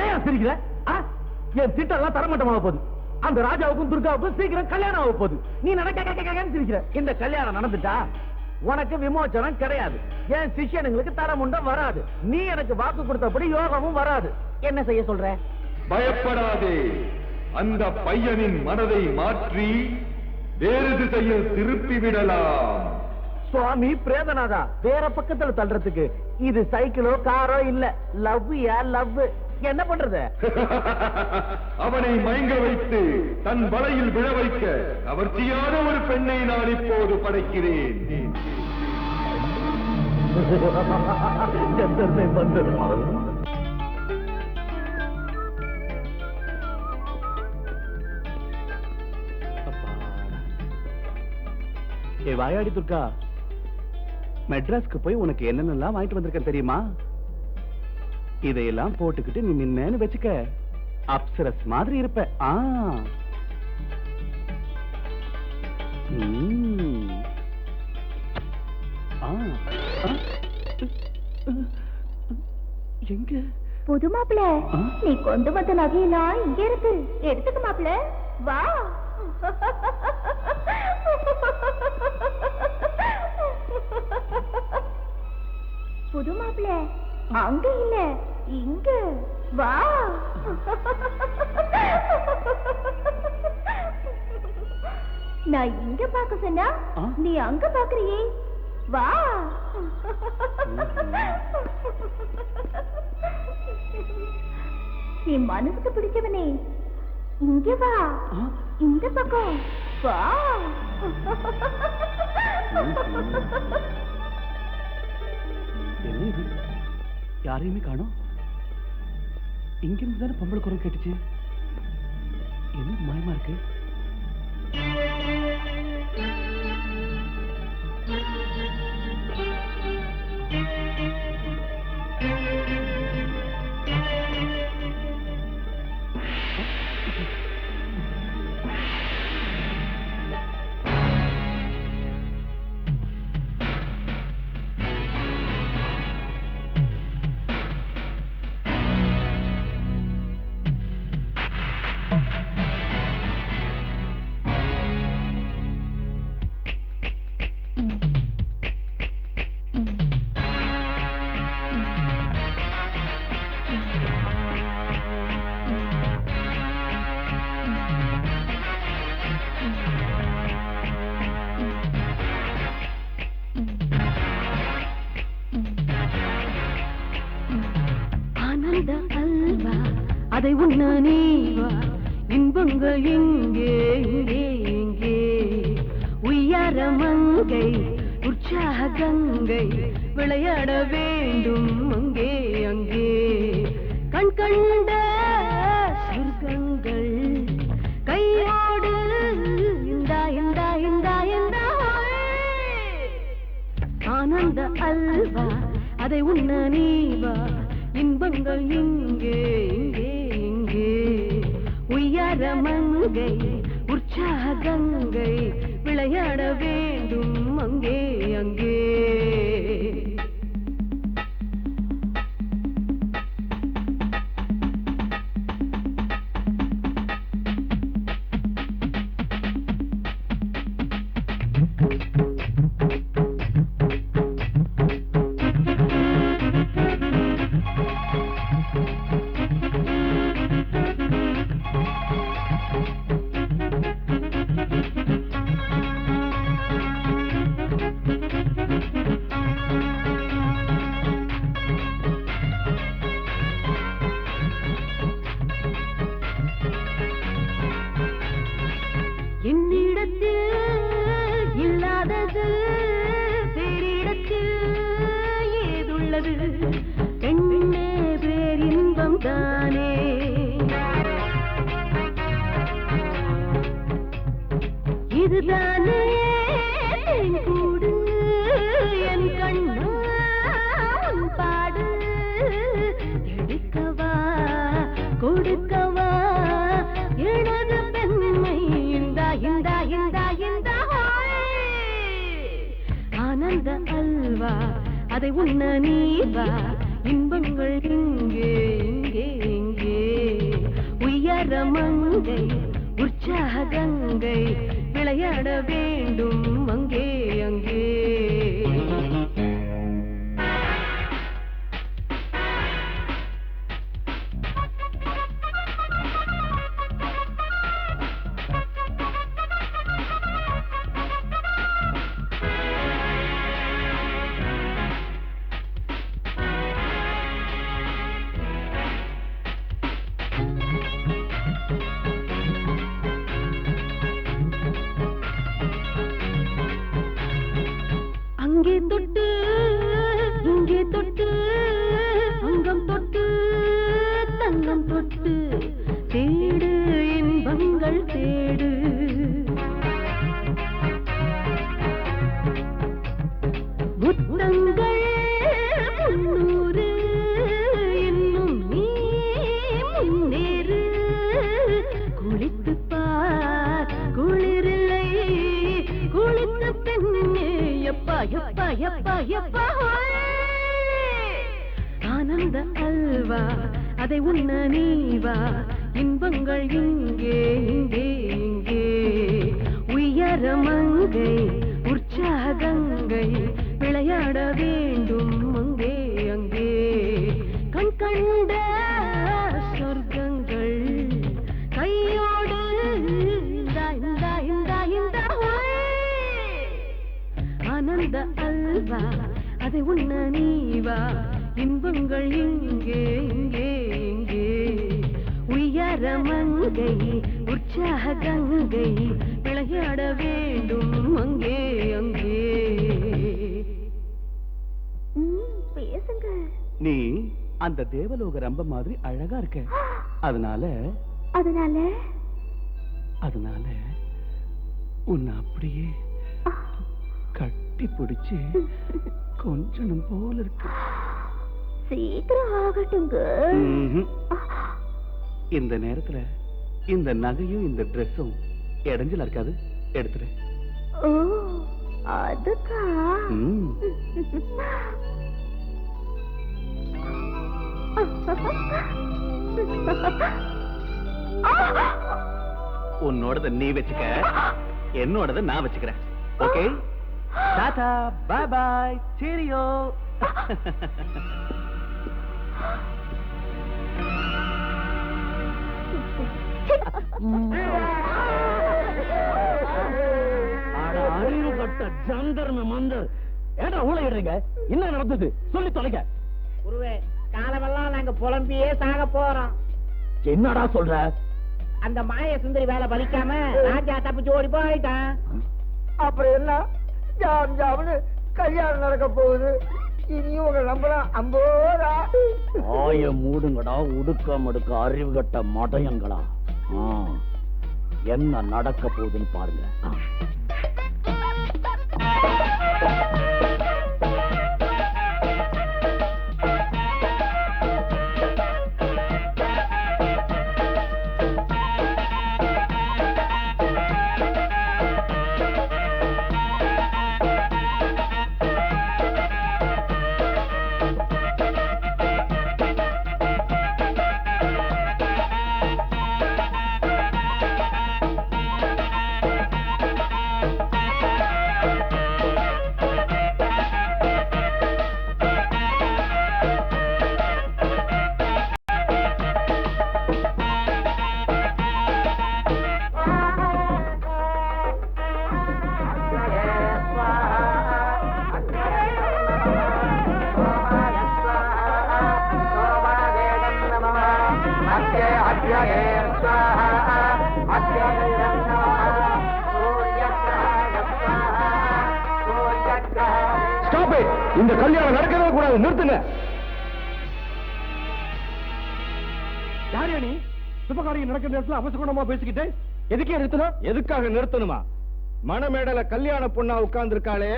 ஏன் சிரிக்கிற? என் திட்டம் தரமட்டமாக போகுது. அந்த ராஜாவுக்கும் துர்காவுக்கும் சீக்கிரம் கல்யாணம் ஆக போகுது. நீ நினைக்க சிரிக்கிற. இந்த கல்யாணம் நடந்துட்டா உனக்கு விமோச்சனம் கிடையாது. என் சிஷ்யனுங்களுக்கு தரமுண்டம் வராது. நீ எனக்கு வாக்கு கொடுத்தபடி யோகமும் வராது. என்ன செய்ய சொல்ற? பயப்படாதே. அந்த பையனின் மனதை மாற்றி வேறு திசையில் திருப்பி விடலாம். சுவாமி பிரேதநாதா, வேற பக்கத்துல தள்ளுறதுக்கு இது சைக்கிளோ காரோ இல்ல. லவ்யா லவ். என்ன பண்றது? அவனை மயங்க வைத்து தன் வலையில் விழ வைக்க கவர்ச்சியான ஒரு பெண்ணை நான் இப்போது படைக்கிறேன். ஏ வாயாடி துர்கா, மெட்ராஸ்க்கு போய் உனக்கு என்னென்னலாம் வாங்கிட்டு வந்திருக்கேன் தெரியுமா? இதையெல்லாம் போட்டுக்கிட்டு நீ நின்னேன்னு வச்சுக்க, அப்சரஸ் மாதிரி இருப்ப. எங்க புது மாப்பிள, நீ கொண்டு வந்த நகையெல்லாம் இங்க இருக்கு, எடுத்துக்க மாப்பிள, வா. புது மாப்பிள, அங்க இல்ல, இங்க வா. நான் இங்க பாக்க சொன்னா நீ அங்க பாக்குறியே, வா. நீ மனசுக்கு பிடிச்சவனே, இங்க வா, இந்த பக்கம் வா. யாரையுமே காணோம். இங்கிருந்து தானே பொம்பளை குரல் கேட்டுச்சு. என்ன மாயமா இருக்கு? அதை உண்ண நீவா, இன்பங்கள் இங்கே இங்கே இங்கே. உய்யார மங்கை உற்சாக கங்கை விளையாட வேண்டும் அங்கே அங்கே. கண் கண்ட சொர்க்கங்கள் கையோடு இந்தா இந்தா இந்தா இந்தா. ஆனந்த அல்வா அதை உண்ண நீவா, இன்பங்கள் இங்கே இங்கே இங்கே. உய்யார மங்கை உற்சாக கங்கை விளையாட வேண்டும் அங்கே அங்கே. இதுதானே கூடு என் கண்ணான் பாடு. எடுக்கவா கொடுக்கவா எனது பெண்மை இந்தா இந்தா இந்தா இந்தா. ஆனந்த அல்வா அதை உண்ண நீவா, இன்பங்கள் இங்கே இங்கே இங்கே. உயர மங்கை உற்சாக கங்கை விளையாட வேண்டும் அங்கே அங்கே. எப்பா எப்பா எப்பா ஆனந்த அல்வா அதை உண்ண நீவா இன்பங்கள் இங்கே இங்கே இங்கே உயரமங்கை உற்சாகங்கை விளையாட வேண்டும் அங்கே அங்கே கண் கண்ட சொர்க்கங்கள் கையோடு ஆனந்த அல்வா அதை உண்ண நீவா இன்பங்கள் இங்கே இங்கே இங்கே உயரமங்கை உற்சாகங்கை விளையாட வேண்டும் அங்கே அங்கே பேசுங்க. நீ அந்த தேவலோக ரம்ப மாதிரி அழகா இருக்க. அதனால அதனால அதனால உன்னை அப்படியே கட்டி பிடிச்சு கொஞ்சம் போல இருக்கு. சீக்கிரம் ஆகட்டுங்க. இந்த நேரத்துல இந்த நகையும் இந்த ட்ரெஸ்ஸும் இடைஞ்சலா இருக்காது, எடுத்துரு. ஓ அதுக்கா? உன்னோடத நீ வச்சுக்க, என்னோடத நான் வச்சுக்கிறேன். ஓகே, டாடா, பை பை, சீரியோ. அறிவு கட்ட ஜந்தர்ம மந்த ஏடா ஊழையிடுறீங்க? என்ன நடந்தது சொல்லி தொலைங்க. குருவே, காலமெல்லாம் நாங்க புலம்பியே சாக போறோம். என்னடா சொல்ற? அந்த மாய சுந்தரி வேலை பலிக்காம ராஜா தப்பிச்சு ஓடி போயிட்டான். அப்புறம் என்ன? ஜாம் ஜாம்னு கல்யாணம் நடக்க போகுது. இனியும் உங்க நம்பலாம். அம்போரா ஆய மூடுங்கடா, உடுக்க மடுக்க அறிவு கட்ட மடையங்களா. என்ன நடக்க போகுதுன்னு பாருங்க. இந்த கல்யாணம் நடக்கவே கூடாது, நிறுத்துங்க. யாரையா நீ? சுபகாரியம் நடக்கிற நேரத்தில் அவசகுணமா பேசிக்கிட்டு எதுக்கே நிறுத்தணும்? எதுக்காக நிறுத்தணுமா? மணமேடல கல்யாண பொண்ணா உட்கார்ந்து இருக்காளே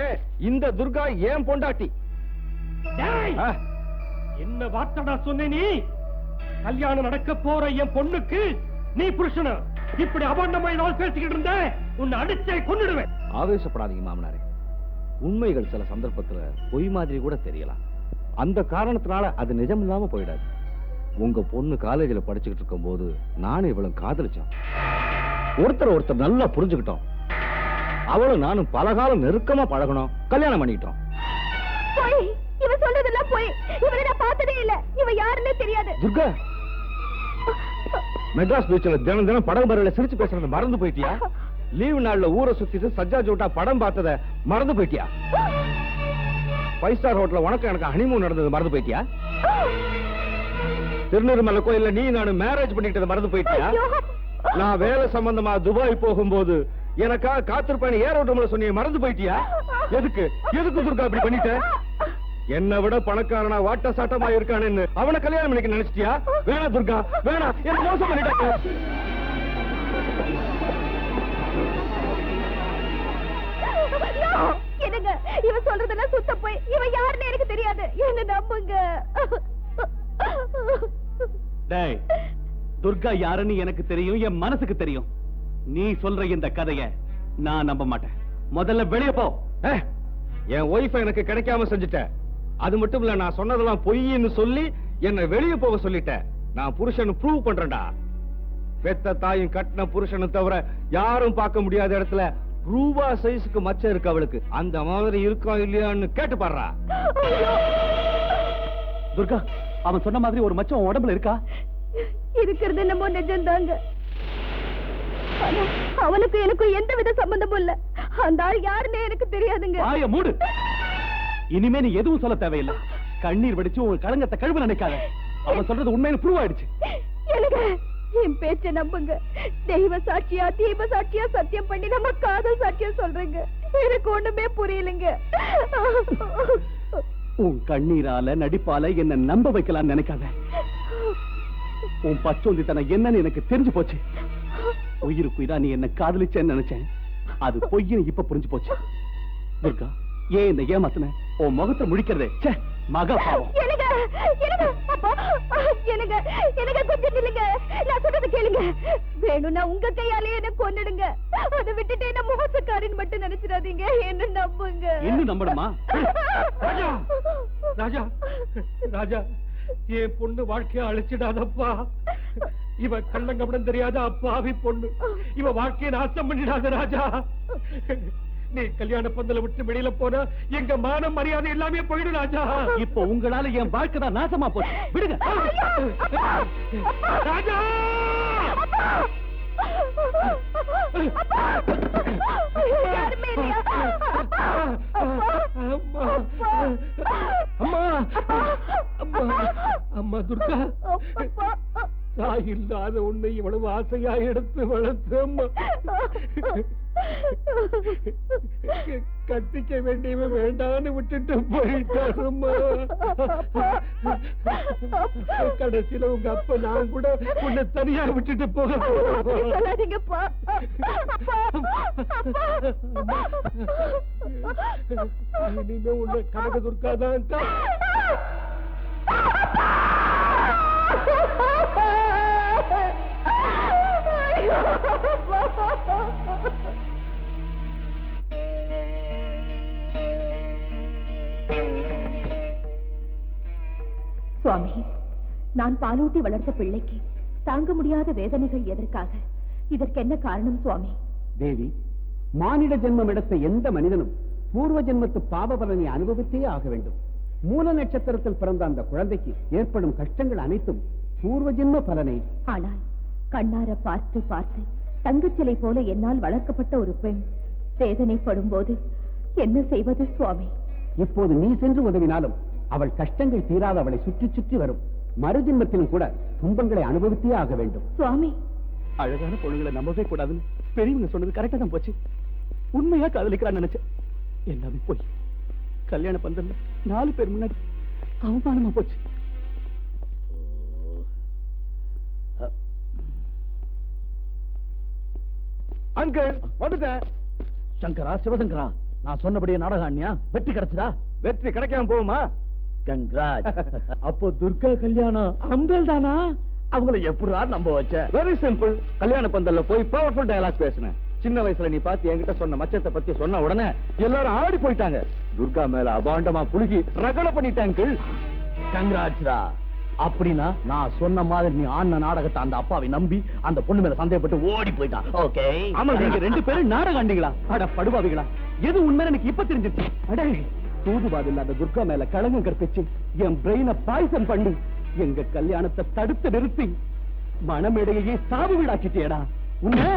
இந்த துர்கா ஏன் பொண்டாட்டி. என்ன வார்த்தடா சொன்ன நீ? கல்யாணம் நடக்க போற என் பொண்ணுக்கு நீ புருஷன இப்படி அபண்டமாய் பேசிக்கிட்டு இருந்த உன்னை அடிச்சே கொன்னுடுவேன். ஆவேசப்படாதீங்க மாமனாரே. உண்மைகள் சில சந்தர்ப்பத்துல பொய் மாதிரி கூட தெரியலாம். அந்த காரணத்தினால அது நிஜம் இல்லாம போயிடாது. உங்க பொண்ணு காலேஜில் படிச்சுக்கிட்டு இருக்கும் போது நானும் இவளும் காதலிச்சோம். ஒருத்தர் நல்லா புரிஞ்சுக்கிட்டோம். அவளும் நானும் பலகாலம் நெருக்கமா பழகணும், கல்யாணம் பண்ணிக்கிட்டோம். இவ சொல்றதெல்லாம் போய் இவரை நான் பார்த்ததே இல்ல. இவ யாருன்னே தெரியாது. துர்கா, மெட்ராஸ் பீச்சில் தினம் தினம் படம் பரவல சிரிச்சு பேசுறது மறந்து போயிட்டியா? லீவு நாள்ல ஊரை சுத்திட்டு சஜ்ஜா ஜோட்டா படம் பார்த்தத மறந்து போயிட்டியா? 5 ஸ்டார் ஹோட்டல்ல உனக்கு எனக்கு ஹனிமூன் நடந்தது மறந்து போயிட்டியா? திருநெல்வேலி கோயில்ல நீ நானும் மேரேஜ் பண்ணிக்கிட்டது மறந்து போயிட்டியா? நான் வேலை சம்பந்தமா துபாய் போகும்போது எனக்காக காத்திருப்பேன் ஏரோட்டம்ல சொன்னிய மறந்து போயிட்டியா? எதுக்கு துர்கா அப்படி பண்ணிட்ட? என்னை விட பணக்காரனா வாட்ட சாட்டமா இருக்கானு அவனை கல்யாணம் பண்ணிக்க நினைச்சிட்டியா? வேணா துர்கா, வேணா, என்ன மோசம் பண்ணிட்டாங்க. என்னங்க இவ சொல்றதெல்லாம் சுத்த போய் இவ யாருன்னு எனக்கு தெரியாது. என்ன நம்புங்க. டேய், துர்கா யாருன்னு எனக்கு தெரியும், என் மனசுக்கு தெரியும். நீ சொல்ற இந்த கதைய நான் நம்ப மாட்டேன். முதல்ல வெளியே போ. என் ஒய்ஃப் எனக்கு கிடைக்காம செஞ்சுட்டேன். அது மட்டும் இல்ல, நான் சொன்னதெல்லாம் பொய்ன்னு சொல்லி என்னை வெளியே போக சொல்லிட்டேன். நான் புருஷன் ப்ரூவ் பண்றேன்டா. பெத்த தாயும் கட்டின புருஷனை தவிர யாரும் பார்க்க முடியாத இடத்துல ரூபா சைஸுக்கு மச்சம் இருக்கு அவளுக்கு. அந்த மாதிரி இருக்கா இல்லையான்னு கேட்டு பாடுறா. துர்கா, அவன் சொன்ன மாதிரி ஒரு மச்சம் உடம்புல இருக்கா? இருக்கிறது என்னமோ நிஜம்தாங்க. ஆனா அவனுக்கு எனக்கும் எந்த வித சம்பந்தமும் இல்ல. அந்த ஆள் யாருன்னே எனக்கு தெரியாதுங்க. வாய மூடு. இனிமே நீ எதுவும் சொல்ல தேவையில்லை. கண்ணீர் வடிச்சு உன் களங்கத்தை கழுவ நினைக்காத. அவன் சொல்றது உண்மையில ப்ரூவ் ஆயிடுச்சு. எனக்கு என் பேச்ச நம்புங்க. தெய்வ சாட்சியா தீப சாட்சியா சத்தியம் பண்ணி நம்ம காதல் சாட்சியம் சொல்றேங்க. எனக்கு ஒண்ணுமே புரியலங்க. உன் கண்ணீரால நடிப்பால என்ன நம்ப வைக்கலாம்னு நினைக்காத. உன் பச்சோந்தித்தனம் என்னன்னு எனக்கு தெரிஞ்சு போச்சு. உயிருக்குயிரா நீ என்ன காதலிச்சேன்னு நினைச்சேன். அது பொய்ன்னு இப்ப புரிஞ்சு போச்சு. துர்கா, ஏன் இந்த ஏமாத்துன? உன் முகத்தை முழிக்கிறதே மகா பாவம். எனக்கு கொஞ்சம் நில்லுங்க. நான் சொல்றது கேளுங்க. வேணும்னா உங்க கையாலே என்ன கொன்னுடுங்க. அதை விட்டுட்டு என்ன மோசக்காரின்னு மட்டும் நினைச்சிடாதீங்க. என்ன நம்புங்க. இன்னும் நம்பணுமா? ராஜா, ராஜா, ராஜா, என் பொண்ணு வாழ்க்கைய அழிச்சிடாதப்பா. இவ கண்ணங்கப்படம் தெரியாத அப்பாவி பொண்ணு. இவ வாழ்க்கையை நாசம் பண்ணிடாத ராஜா. நீ கல்யாண பந்தல விட்டு வெளியில போனா எங்க மானம் மரியாதை எல்லாமே போயிடும் ராஜா. இப்போ உங்களால என் வாழ்க்கை தான் நாசமா போச்சு. விடுங்க ராஜா. அம்மா துர்கா, தாய் இல்லாத உன்னை இவ்வளவு ஆசையா எடுத்து வளர்த்து கட்டிக்க வேண்டியவன் வேண்டான்னு விட்டுட்டு போயிட்டாருமா. கடைசியில உங்க அப்பா நான் கூட உன்னை தனியா விட்டுட்டு போக இனிமே உன்னை கனக துர்காதான். சுவாமி, நான் பாலூட்டி வளர்த்த பிள்ளைக்கு தாங்க முடியாத வேதனைகள் எதற்காக? இதற்கு என்ன காரணம் சுவாமி? தேவி, மானிட ஜென்மம் எடுத்த எந்த மனிதனும் பூர்வ ஜென்மத்து பாவ பலனை அனுபவித்தே ஆக வேண்டும். மூல நட்சத்திரத்தில் பிறந்த அந்த குழந்தைக்கு ஏற்படும் கஷ்டங்கள் அனைத்தும் பூர்வ ஜென்ம பலனை. ஆனால் கண்ணார பார்த்து பார்த்து தங்கச்சிலை போல என்னால் வளர்க்கப்பட்ட ஒரு பெண் வேதனைப்படும் போது என்ன செய்வது சுவாமி? இப்போது நீ சென்று உதவினாலும் அவள் கஷ்டங்கள் தீராத அவளை சுற்றி சுற்றி வரும். மறுஜென்மத்திலும் கூட துன்பங்களை அனுபவித்தே ஆக வேண்டும். சுவாமி, அழகான பொண்ணுங்களை நம்பவே கூடாதுன்னு பெரியவங்க சொன்னது கரெக்டா தான் போச்சு. உண்மையா காதலிக்கிறான்னு நினைச்சேன். எல்லாமே போய் கல்யாண பந்தல்ல 4 பேர் முன்னாடி அவமானமா போச்சு. அங்கிள் வந்துட்டேன். சங்கரா, சிவசங்கரா, நான் சொன்னபடியே நாடகாண்யா வெற்றி கிடைச்சதா? வெற்றி கிடைக்காம போகுமா? கங்க்ராட். அப்போ துர்கா கல்யாணம் அம்பேல் தானா? அவங்களை எப்படா நம்ப வச்ச? Very simple. கல்யாண பந்தல்ல போய் பவர்ஃபுல் டயலாக் பேசினேன். சின்ன வயசுல நீ பார்த்து என்கிட்ட சொன்ன மச்சத்தை பத்தி சொன்ன உடனே எல்லாரும் ஆடி போயிட்டாங்க. துர்கா மேல அபாண்டமா புழுகி ரகலை பண்ணிட்டாங்க. கங்க்ராட்ஸ்டா. அப்படின்னா நான் சொன்ன மாதிரி நீ ஆன நாடகத்தை அந்த அப்பாவை நம்பி அந்த பொண்ணு மேல சந்தேகப்பட்டு ஓடி போயிட்டான். ஓகே. ஆமா, நீங்க 2 பேரும் நாடகம் ஆண்டீங்களா? அட படுபாவிகளா, எது உண்மை எனக்கு இப்ப தெரிஞ்சிருச்சு. அடே, தூதுவாது இல்லாத துர்கா மேல களங்கம் கற்பிச்சு என் பிரெயினை பாய்சன் பண்ணி எங்க கல்யாணத்தை தடுத்து நிறுத்தி மனமேடையே சாவு வீடாக்கிட்டேடா. உன்னை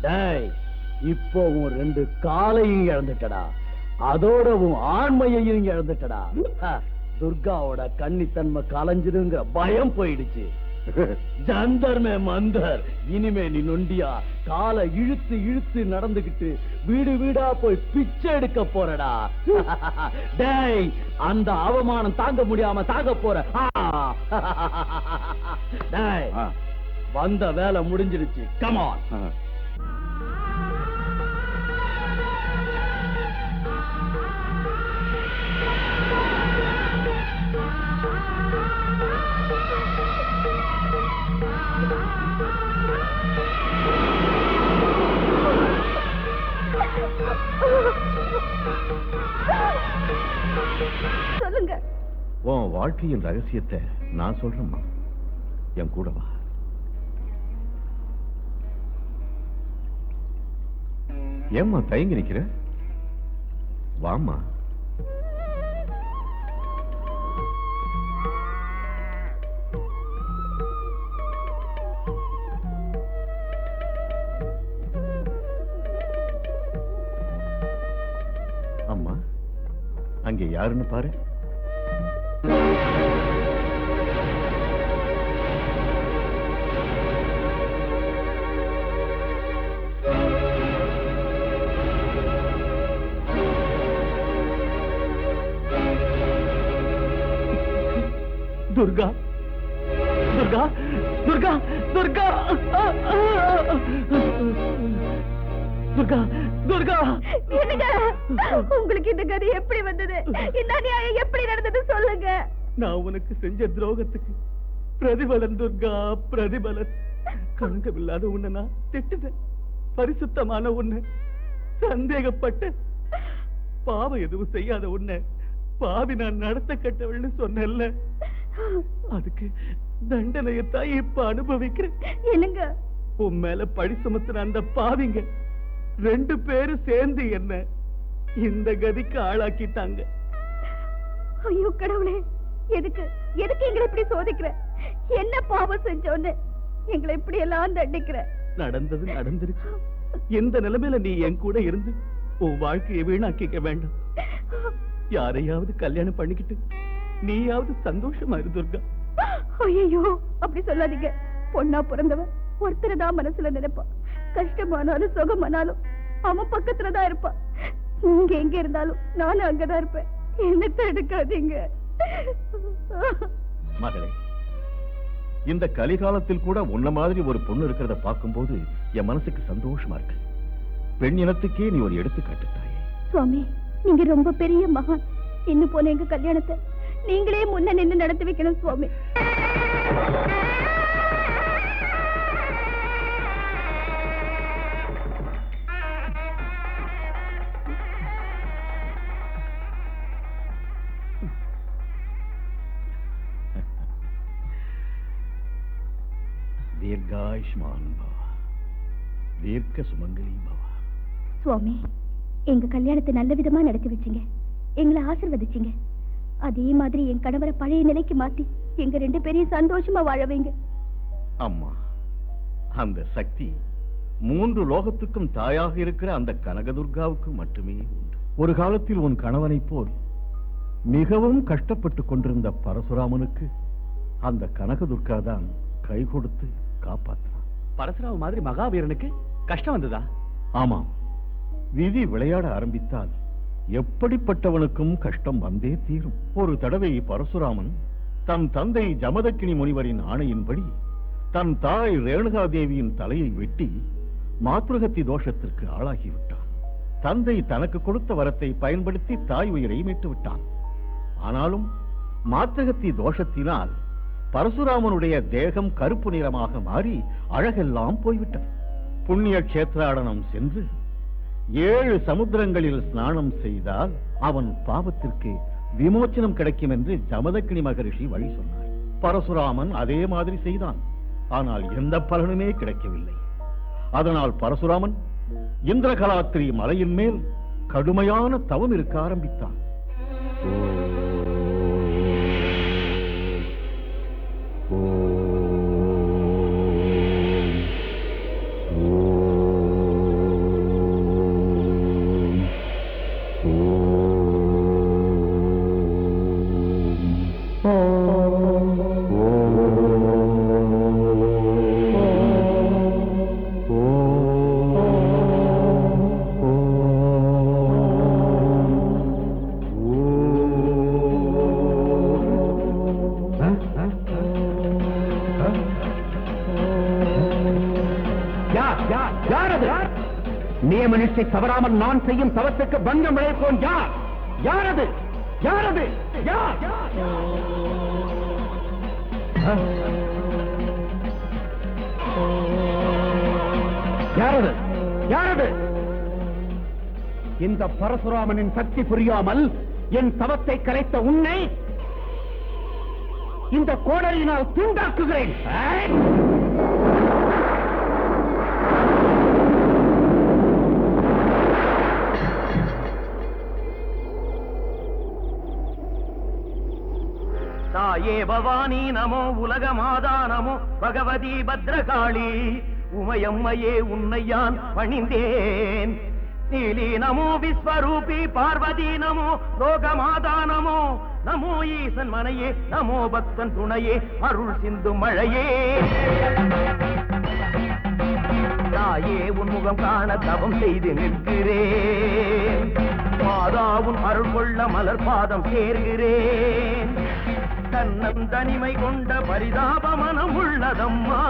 டேய், இப்போ உன் 2 காலையும் இழந்துட்டடா, அதோட உன் ஆண்மையையும் இழந்துட்டடா. துர்காவோட கன்னித்தன்மை கலைஞ்சிருங்கிற பயம் போயிடுச்சு. ஜந்தர்மே மந்தர், இனிமே நீ நொண்டியா காலை இழுத்து இழுத்து நடந்துகிட்டு வீடு வீடா போய் பிச்சை எடுக்க போறடா. டேய், அந்த அவமானம் தாங்க முடியாம தாங்க போற. டேய், வந்த வேலை முடிஞ்சிருச்சு. Come on. சொல்லுங்க. உன் வாழ்க்கையின் ரகசியத்தை நான் சொல்றேம்மா, என் கூட வா. ஏம்மா தயங்கி நிக்கிற? வாம்மா. அம்மா, அங்கே யாருன்னு பாரு. துர்கா, துர்கா, துர்கா, துர்கா, துர்கா, துர்கா. என்னங்க, உங்களுக்கு இந்த கதி எப்படி வந்தது? இந்த நியாயம் எப்படி நடந்தது சொல்லுங்க. நான் உனக்கு செஞ்ச துரோகத்துக்கு பிரதிபலன் துர்கா, பிரதிபலன். கணக்கமில்லாத உன்னை நான் திட்டுவேன். பரிசுத்தமான உன்னை சந்தேகப்பட்டு பாவம் எதுவும் செய்யாத உன்னை பாவி நான் நடத்த கட்டவள்னு சொன்னேன்ல, அதுக்கு தண்டனையத்தான் இப்ப அனுபவிக்கிறேன். என்னங்க, உன் மேல பழி சுமத்துற அந்த பாவிங்க 2 பேரும் சேர்ந்து என்ன இந்த கதிக்கு ஆளாக்கிட்டாங்க. ஐயோ கடவுளே, எதுக்கு எதுக்கு எங்களை இப்படி சோதிக்கிற? என்ன பாவம் செஞ்சோன்னு எங்களை இப்படி எல்லாம் தண்டிக்கிற? நடந்தது நடந்துருச்சு. எந்த நிலைமையில நீ என் கூட இருந்து உன் வாழ்க்கையை வீணாக்கிக்க வேண்டாம். யாரையாவது கல்யாணம் பண்ணிக்கிட்டு நீயாவது சந்தோஷமா இரு துர்கா. ஐயோ, அப்படி சொல்லாதீங்க. பொண்ணா பிறந்தவன் ஒருத்தரதான் மனசுல நினைப்பான். கஷ்டமானாலும் சுகமானாலும் அவன் பக்கத்துலதான் இருப்பான். நீங்க எங்க இருந்தாலும் நானும் அங்கதான் இருப்பேன். என்ன தடுக்காதீங்க மகளே. இந்த கலிகாலத்தில் கூட உன்ன மாதிரி ஒரு பொண்ணு இருக்கிறத பார்க்கும்போது என் மனசுக்கு சந்தோஷமா இருக்கு. பெண் இனத்துக்கே நீ ஒரு எடுத்துக்காட்டு தாயே. சுவாமி, நீங்க ரொம்ப பெரிய மகான். இன்னும் போன எங்க கல்யாணத்தை நீங்களே முன்ன நின்று நடத்தி வைக்கணும் சுவாமி. दीर्घायुष्मान भव, தீர்க்க சுமங்கலி பவா. சுவாமி, எங்க கல்யாணத்தை நல்ல விதமா நடத்தி வச்சீங்க, எங்களை ஆசீர்வதிச்சீங்க. அதே மாதிரி என் கணவரை பழைய நிலைக்கு மாத்தி எங்க 2 பேரையும் சந்தோஷமா வாழ வைங்க. அம்மா, அந்த சக்தி 3 லோகத்துக்கும் தாயாக இருக்கிற அந்த கனகதுர்காவுக்கு மட்டுமே உண்டு. ஒரு காலத்தில் உன் கணவனைப் போல் மிகவும் கஷ்டப்பட்டு கொண்டிருந்த பரசுராமனுக்கு அந்த கனகதுர்கா தான் கை கொடுத்து காப்பாற்றினான். பரசுராம மாதிரி மகாவீரனுக்கு கஷ்டம் வந்ததா? ஆமாம், விதி விளையாட ஆரம்பித்தால் எப்படிப்பட்டவனுக்கும் கஷ்டம் வந்தே தீரும். ஒரு தடவை பரசுராமன் தன் தந்தை ஜமதக்கினி முனிவரின் ஆணையின்படி தன் தாய் ரேணுகா தேவியின் தலையை வெட்டி மாத்ருகத்தி தோஷத்திற்கு ஆளாகிவிட்டான். தந்தை தனக்கு கொடுத்த வரத்தை பயன்படுத்தி தாய் உயிரை மீட்டு விட்டான். ஆனாலும் மாத்ருகத்தி தோஷத்தினால் பரசுராமனுடைய தேகம் கருப்பு நிறமாக மாறி அழகெல்லாம் போய்விட்டது. புண்ணிய கஷேத்ராடனம் சென்று 7 சமுத்திரங்களில் ஸ்நானம் செய்தால் அவன் பாவத்திற்கு விமோச்சனம் கிடைக்கும் என்று ஜமதக்கினி மகரிஷி வழி சொன்னார். பரசுராமன் அதே மாதிரி செய்தான். ஆனால் எந்த பலனுமே கிடைக்கவில்லை. அதனால் பரசுராமன் இந்திரகலாத்திரி மலையின் மேல் கடுமையான தவம் இருக்க ஆரம்பித்தான். நியம நிஷ்டை தவறாமல் நான் செய்யும் தவத்துக்கு பங்கம் விளைவிப்போம் யார்? யாரது? யாரது? யாரது? யாரது? இந்த பரசுராமனின் சக்தி புரியாமல் என் தவத்தை கலைத்த உன்னை இந்த கோடரியினால் தூண்டாக்குகிறேன். தாயே பவானி நமோ, உலக மாதா நமோ, பகவதி பத்ரகாளி உமையம்மையே உன்னை யான் பணிந்தேன். நீலி நமோ, விஸ்வரூபி பார்வதி நமோ, லோகமாதா நமோ, நமோ ஈசன் மனையே, நமோ பக்தன் துணையே, அருள் சிந்து மழையே. தாயே உன் முகம் காண தவம் செய்து நிற்கிறேன். மாதா உன் அருள் கொள்ள மலர் பாதம் சேர்கிறேன். தன்னம் தனிமை கொண்ட பரிதாப மனம் உள்ளதம்மா.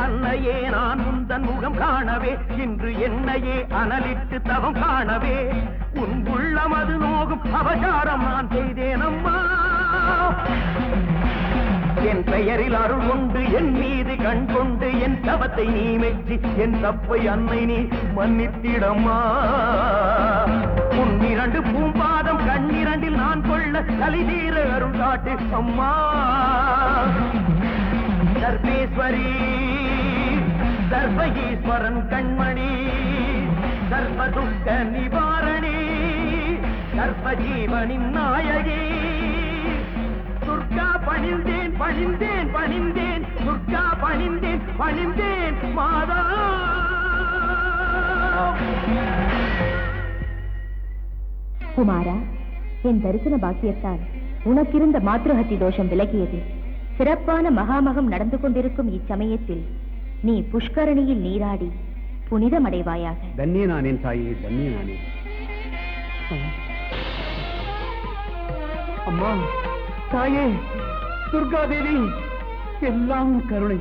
அன்னையே நான் உந்தன் முகம் காணவே, இன்று என்னையே அனலிட்டு தவம் காணவே, உன் உள்ளம் அது நோகும் அபசாரம் நான் செய்தேன் அம்மா. என் பெயரில் அருள் கொண்டு என் மீது கண் கொண்டு என் தவத்தை நீ மெச்சி என் தப்பை அன்னை நீ மன்னித்திடம்மா. உன் 2 பூம்பாதம் கண்ணிரண்டில் நான் கொள்ள கலிதீர அருள் காட்டு அம்மா. சர்வேஸ்வரி சர்வ ஈஸ்வரன் கண்மணி, சர்வ துக்க நிவாரணி, சர்வ ஜீவனின் நாயகி. துர்கா பணிந்தேன் பணிந்தேன் பணிந்தேன், துர்கா பணிந்தேன் பணிந்தேன் மாதா. குமாரா, என் தரிசன பாக்கியத்தால் உனக்கிருந்த மாத்ருஹத்தி தோஷம் விலகியது. சிறப்பான மகாமகம் நடந்து கொண்டிருக்கும் இச்சமயத்தில் நீ புஷ்கரணியில் நீராடி புனிதமடைவாயாக. தன்யனானேன் தாயே, தன்யனானேன். அம்மா, தாயே, துர்காதேவி, எல்லாம் கருணை.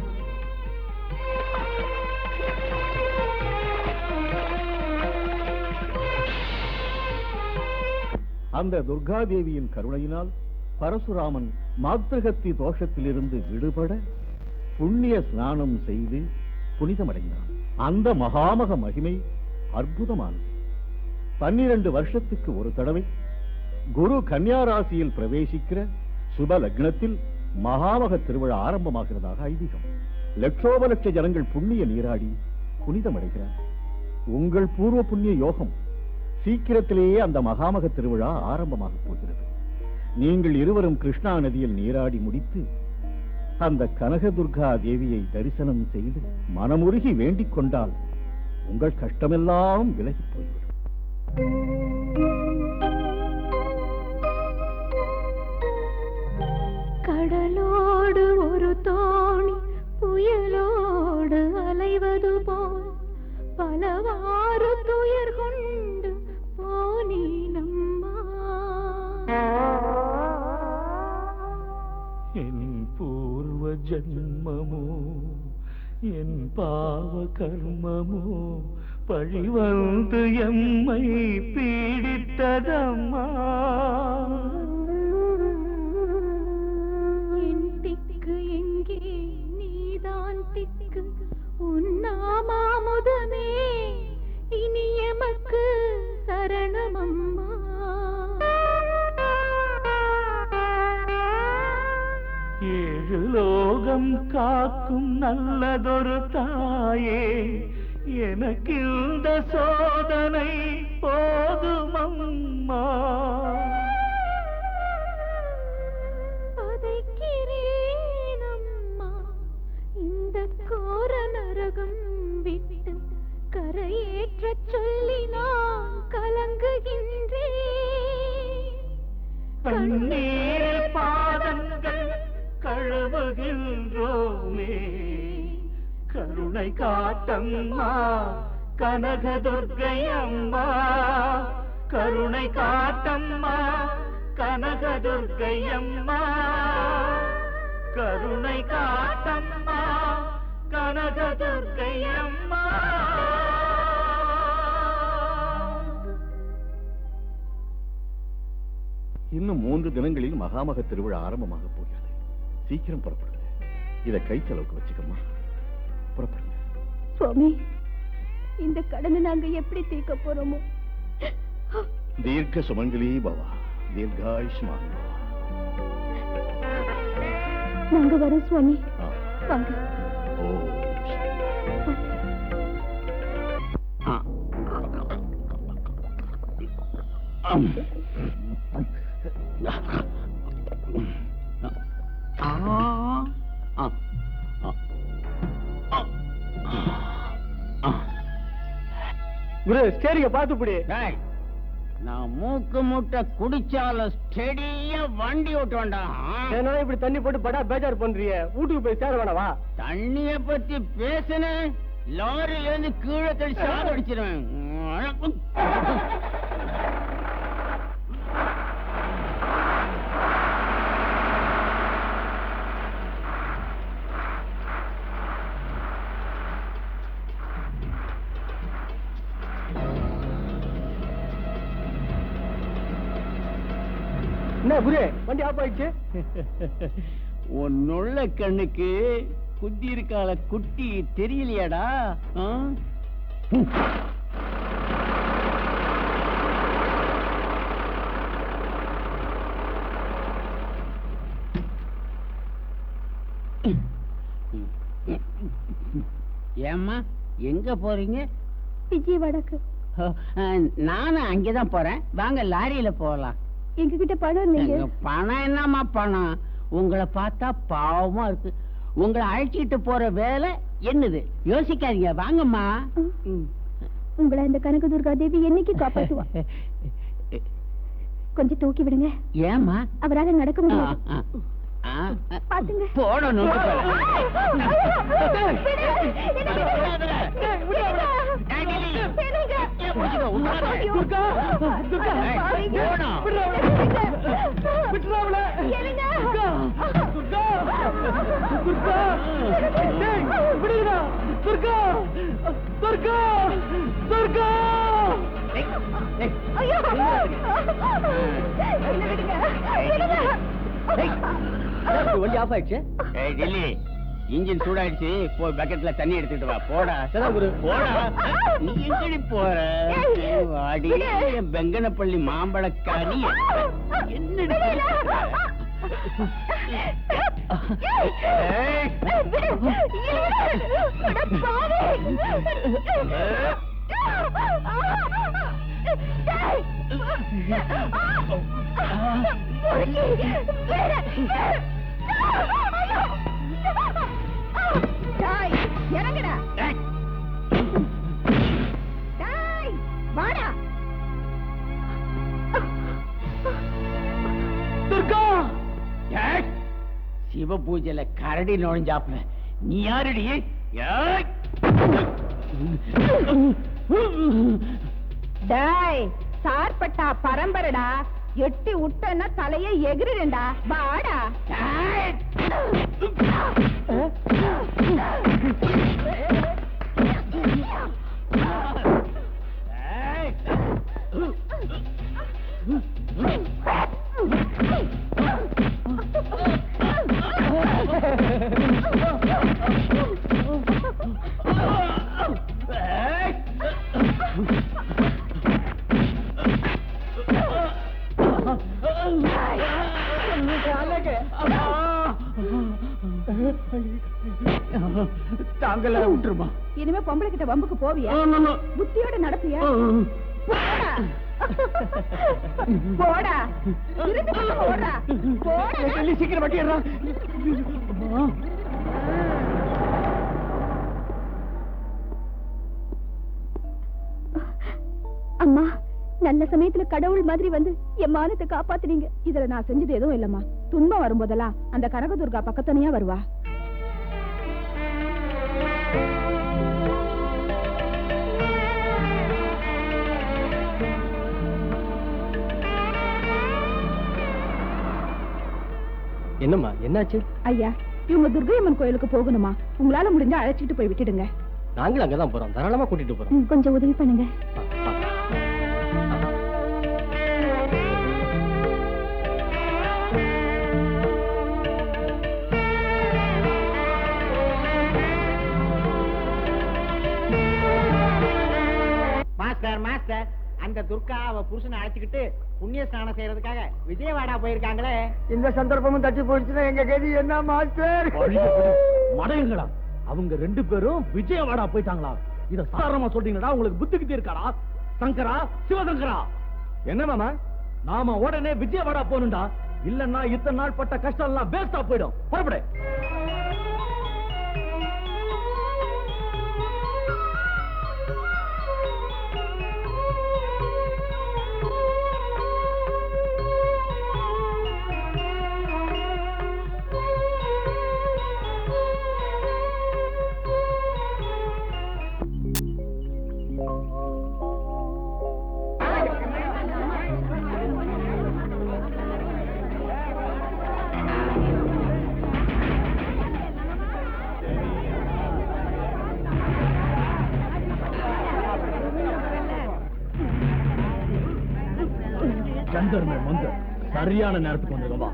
அந்த துர்காதேவியின் கருணையினால் பரசுராமன் மாத்ருகத்தி தோஷத்திலிருந்து விடுபட புண்ணிய ஸ்நானம் செய்து புனிதமடைந்தான். அந்த மகாமக மகிமை அற்புதமானது. 12 வருஷத்துக்கு ஒரு தடவை குரு கன்னியா ராசியில் பிரவேசிக்கிற சுப லக்னத்தில் மகாமக திருவிழா ஆரம்பமாகிறதாக ஐதீகம். லட்சோப லட்ச ஜனங்கள் புண்ணிய நீராடி புனிதமடைகிறார். உங்கள் பூர்வ புண்ணிய யோகம் சீக்கிரத்திலேயே அந்த மகாமக திருவிழா ஆரம்பமாக போகிறது. நீங்கள் இருவரும் கிருஷ்ணா நதியில் நீராடி முடித்து அந்த கனகதுர்கா தேவியை தரிசனம் செய்து மனமுருகி வேண்டிக் கொண்டால் உங்கள் கஷ்டமெல்லாம் விலகி போய்விடும். கடலோடு ஒரு தோணி புயலோடு அலைவது போல் பலவாறு துயர் கொண்டு போனீனம்மா. என் பூர்வ ஜன்மமோ என் பாவ கர்மமோ பழி வந்து எம்மை பீடித்ததம்மா. என் திக்கு எங்கே நீதான் திக்கு உன்னாமாமுதமே இனி எமக்கு சரணமம்மா. ஏழு லோகம் காக்கும் நல்லதொரு தாயே, எனக்கு இந்த சோதனை போதுமம்மா. பதைக்கிறேனம்மா இந்த கோர நரகம் விட்டு கரையேற்ற சொல்லி நான் கலங்குகின்றேன். கண்ணீர் பாதங்கள் கழுவுகின்றோமே, கருணை காட்டம்மா கனகதுர்க்கை அம்மா. கருணை காட்டம்மா கனகதுர்க்கை அம்மா. கருணை காட்டம்மா கனகதுர்க்கை அம்மா. இன்னும் 3 தினங்களில் மகாமக திருவிழா ஆரம்பமாக போகிறது. சீக்கிரம் புறப்படுங்க. இதை கை செலவுக்கு வச்சுக்கம்மா. புறப்படுங்க. சுவாமி, இந்த கடனை நாங்க எப்படி தீர்க்க போறோமோ? தீர்க்க சுமங்கலி பவா, தீர்காயுஷ்மான் பவா. நாங்க வரோம் சுவாமி. வாங்க. குரு, ஸ்டேரிங்க பாத்துப்படி. நான் மூக்கு முட்டை குடிச்சாலும் ஸ்டெடியா வண்டி ஓட்டுவேன்டா. என்னால இப்படி தண்ணி போட்டு படா பேஜார் பண்றிய? வீட்டுக்கு போய் சேர வேணவா? தண்ணிய பத்தி பேசுனேன், லாரியில இருந்து கீழே தள்ளி சாக அடிச்சிருவேன். என்ன குரு, வண்டி ஆஃப் ஆயிடுச்சு? உன்னுள்ள கண்ணுக்கு குத்தி இருக்கால குட்டி தெரியலையாடா? ஏம்மா எங்க போறீங்க? விஜயவாடாக்கு. நானும் அங்கேதான் போறேன். வாங்க லாரியில போகலாம். எங்ககிட்ட பணம் இல்லைங்க. பணம் என்னம்மா பணம்? உங்களை பார்த்தா பாவமா இருக்கு. உங்களை அழைச்சிட்டு போற வேலை என்னது? யோசிக்காதீங்க, வாங்கம்மா. உங்களை இந்த கனகதுர்கா தேவி என்னைக்கு காப்பாத்துவா? கொஞ்சம் தூக்கி விடுங்க. ஏம்மா? அவரால் நடக்க முடியாது. பாத்துங்க. போடணும். வண்டி ஆஃப் ஆயிடுச்சு. இன்ஜின் சூடாயிடுச்சு. போய் பக்கெட்ல தண்ணி எடுத்துட்டு வா. போடா. போடா. நீ எங்கடி போற? வாடி பெங்கனப்பள்ளி மாம்பழக்காரி. என்ன இறங்கடா. வாடா. துர்கா, சிவ பூஜையில கரடி நுழைஞ்சாப்ல நீ யாருடி? டேய், சார்பட்டா பரம்பரடா, எட்டி விட்டன்னா தலையை எகிரிடா. வாடா. தாங்கள விட்டுருமா? இனிமே பொம்பளை கிட்ட வம்புக்கு போவியா? புத்தியோட நடப்பியா? போடா. போடா. சீக்கிரம் வட்டிடுறா. அம்மா, நல்ல சமயத்துல கடவுள் மாதிரி வந்து என் மானத்தை காப்பாத்துனீங்க. இதுல நான் செஞ்சது எதுவும் இல்லம்மா. துன்பம் வரும்போதெல்லாம் அந்த கனகதுர்கா பக்கத்தனையா வருவா. என்னம்மா, என்னாச்சு? ஐயா, இவங்க துர்கையம்மன் கோயிலுக்கு போகணுமா? உங்களால முடிஞ்சா அழைச்சிட்டு போய் விட்டுடுங்க. நாங்களும் அங்கதான் போறோம், தாராளமா கூட்டிட்டு போறோம். கொஞ்சம் உதவி பண்ணுங்க. மாஸ்டர் மாஸ்டர், அந்த துர்கா அவ புருஷனை அழைச்சுக்கிட்டு புண்ணிய ஸ்நானம் செய்யறதுக்காக விஜயவாடா போயிருக்காங்களே. இந்த சந்தர்ப்பமும் தட்டி போயிடுச்சுன்னா எங்க கதி என்ன மாஸ்டர்? மடையங்களா, அவங்க 2 பேரும் விஜயவாடா போயிட்டாங்களா? இத சாதாரணமா சொல்றீங்களா? உங்களுக்கு புத்தி கிட்டி இருக்காடா? சங்கரா, சிவசங்கரா, என்ன மாமா? நாம உடனே விஜயவாடா போகணும்டா. இல்லன்னா இத்தனை நாள் பட்ட கஷ்டம் எல்லாம் வேஸ்டா போயிடும். புறப்படு. சந்தர்மே மந்த சரியான நேரத்துக்கு வந்துருங்க. வா.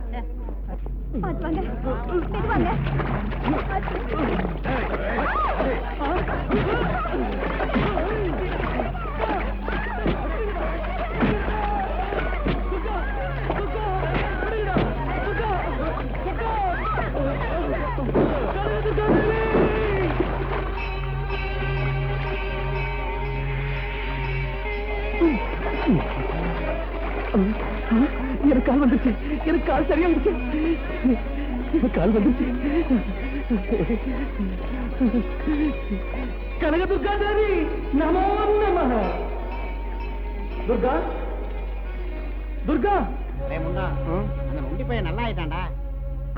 எனக்கு கால் வந்துருச்சு, எனக்கு கால் சரியாயிடுச்சு, கால் வந்துருச்சு. கனகதுர்கா தேவி நமோ நமः. துர்கா, துர்கா. முன்னா, அந்த நொண்டி பையன் நல்லா ஆயிட்டான்டா.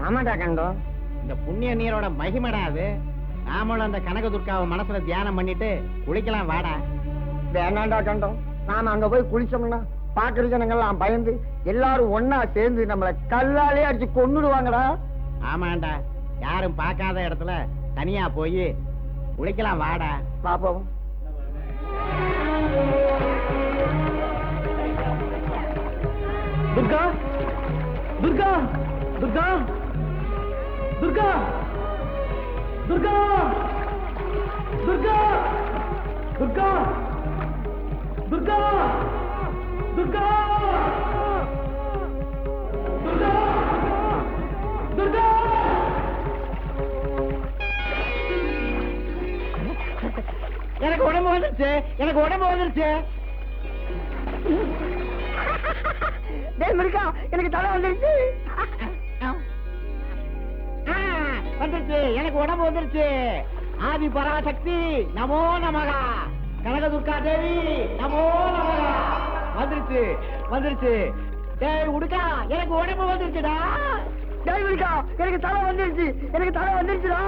ஆமாடா கண்டோ, இந்த புண்ணிய நீரோட மகிமடா அது. நாமளும் அந்த கனகதுர்காவை மனசுல தியானம் பண்ணிட்டு குளிக்கலாம் வாடா. வேணாண்டா கண்டோம், நாம அங்க போய் குளிச்சோம்னா பாக்குற ஜனங்கள்லாம் பயந்து எல்லாரும் ஒன்னா சேர்ந்து நம்மள கல்லாலே அடிச்சு கொன்னுடுவாங்கடா. ஆமாண்டா, யாரும் பார்க்காத இடத்துல தனியா போய் குளிக்கலாம் வாடா. பாப்போம். துர்கா, துர்கா, துர்கா, துர்கா, துர்கா, துர்கா, துர்கா, துர்கா, துர்கா, துர்கா, துர்கா. எனக்கு உடம்பு வந்துருச்சு, எனக்கு உடம்பு வந்துருச்சு. டேய் முருகா, எனக்கு தலை வந்துருச்சு. வந்துருச்சு, எனக்கு உடம்பு வந்துருச்சு. ஆதி பராசக்தி நமோ நமகா, கனகதுர்கா தேவி நமோ நமகா. வந்துருச்சு வந்துருச்சு. டேய் உடுக்கா, எனக்கு உடம்பு வந்துருச்சுடா. டேய் முருகா, எனக்கு தலை வந்துருச்சு, எனக்கு தலை வந்துருச்சுடா.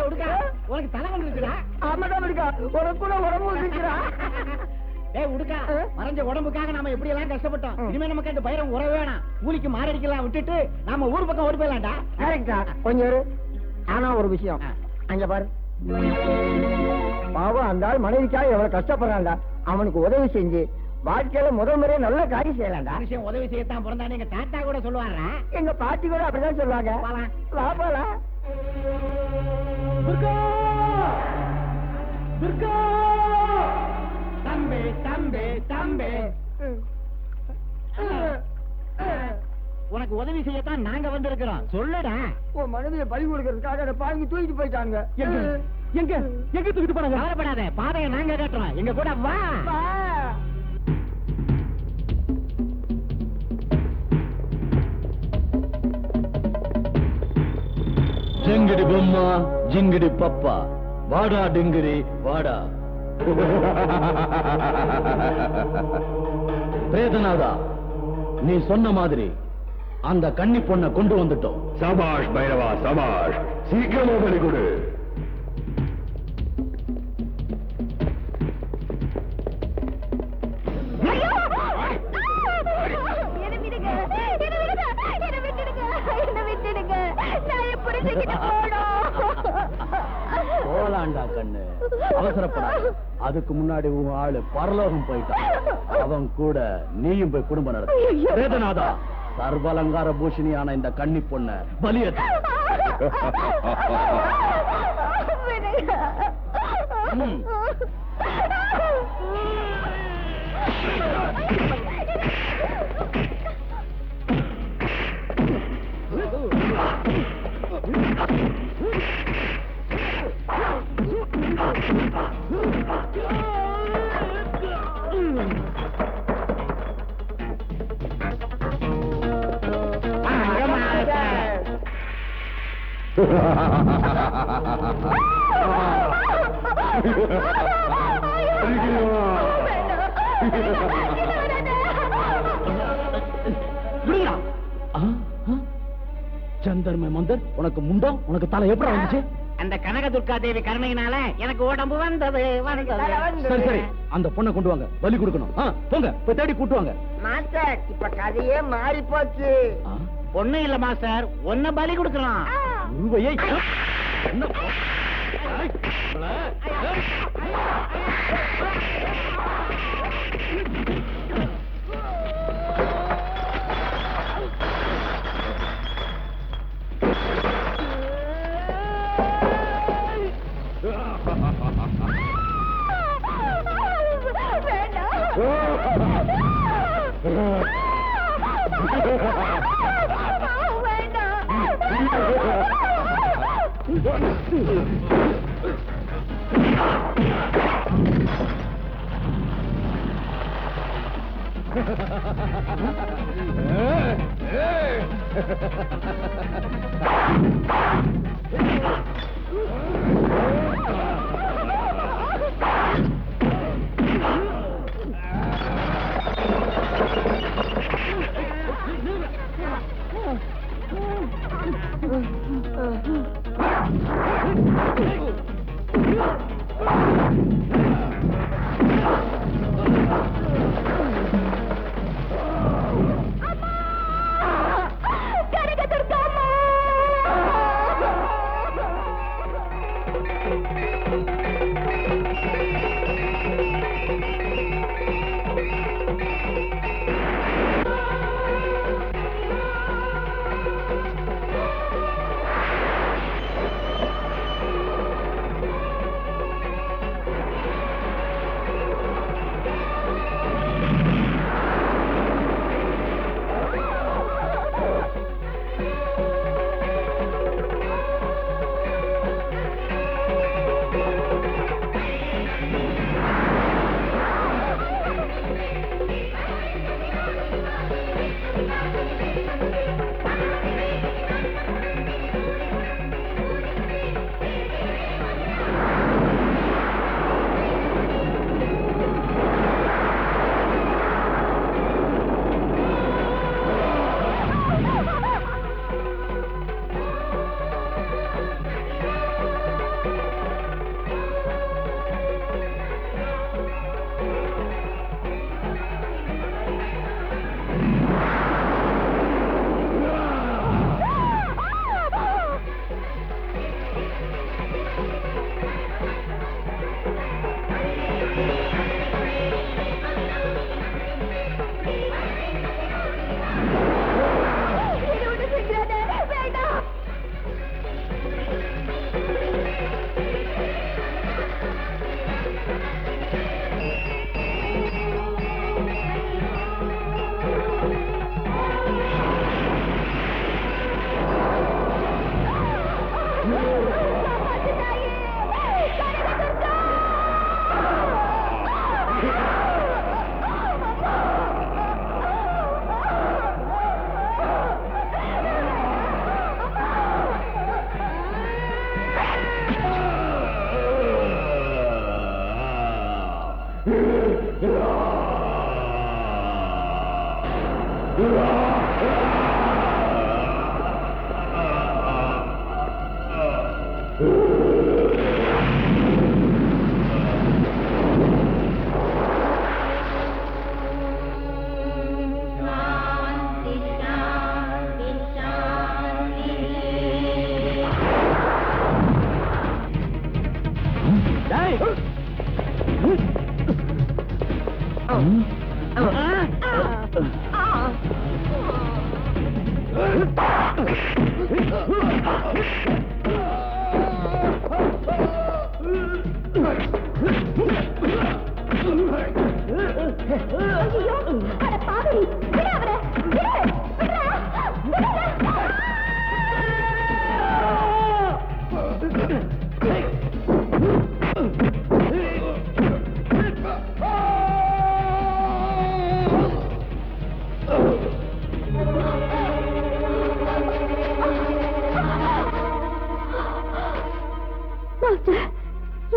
உடுக்கா, உனக்கு தலை வந்துருச்சுடா. ஆமாடா முருகா, உனக்கு கூட உடம்பு வந்துருச்சுடா. டேய் உடுக்கா, மறைஞ்ச உடம்புக்காக நாம எப்படி எல்லாம் கஷ்டப்பட்டோம். இனிமே நமக்கு அந்த பயிரம் உறவே வேணாம். கூலிக்கு மாரடிக்கலாம் விட்டுட்டு நாம ஊர் பக்கம் ஓடி போயிடலாம்டா. கரெக்டா, கொஞ்சம் இரு. ஆனா ஒரு விஷயம், அங்க பாரு, பாவம் அந்த ஆள் மனைவிக்காக எவ்வளவு கஷ்டப்படுறான்டா. அவனுக்கு உதவி செஞ்சு வாழ்க்கையில முதல் முறையே நல்ல காரியம் செய்யலாம்டா. மனுஷன் உதவி செய்யத்தான் பிறந்தானே எங்க தாத்தா கூட சொல்லுவாரா. எங்க பாட்டி கூட அப்படிதான் சொல்லுவாங்க. வா போலாம். துர்கா துர்கா, தம்பி தம்பி தம்பி, உனக்கு உதவி செய்யத்தான் நாங்க வந்திருக்கிறோம். சொல்லுடா. உன் மனைவியை பலி கொடுக்கறதுக்காக அதை பாருங்க தூக்கிட்டு போயிட்டாங்க. எங்க எங்க எங்க தூக்கிட்டு போனாங்க? கவலைப்படாத, பாதையை நாங்க கேட்டுறோம். எங்க கூட வா. ஜெங்கடி பொம்மா ஜிங்கடி பப்பா, வாடா டிங்கிரி வாடா. பிரேதநாதா, நீ சொன்ன மாதிரி அந்த கன்னி பொண்ணை கொண்டு வந்துட்டோம். சபாஷ் பைரவா சபாஷ், சீக்கிரமா பலி கொடு. போலாண்டா கண்ணு, அவசரப்படாத. அதுக்கு முன்னாடி உன் ஆளு பரலோகம் போயிட்டான். அவன் கூட நீயும் போய் குடும்பம் நடத்த. வேதநாதா, சர்வலங்கார பூஷணியான இந்த கன்னி பொண்ண பலியேற்று. சந்தர்ம மந்தர், உனக்கு முண்டம், உனக்கு தலை எப்படி வந்துச்சு? அந்த கனகதுர்கா தேவி கருணையினால எனக்கு உடம்பு வந்தது. சரி சரி, அந்த பொண்ணை கொண்டு வாங்க, பலி கொடுக்கணும். போங்க, போய் தேடி கூட்டு வாங்க. மாஸ்டர், இப்ப கதையே மாறி போச்சு. பொண்ணு இல்ல மாஸ்டர், ஒன்ன பலி கொடுக்கலாம். உருவையை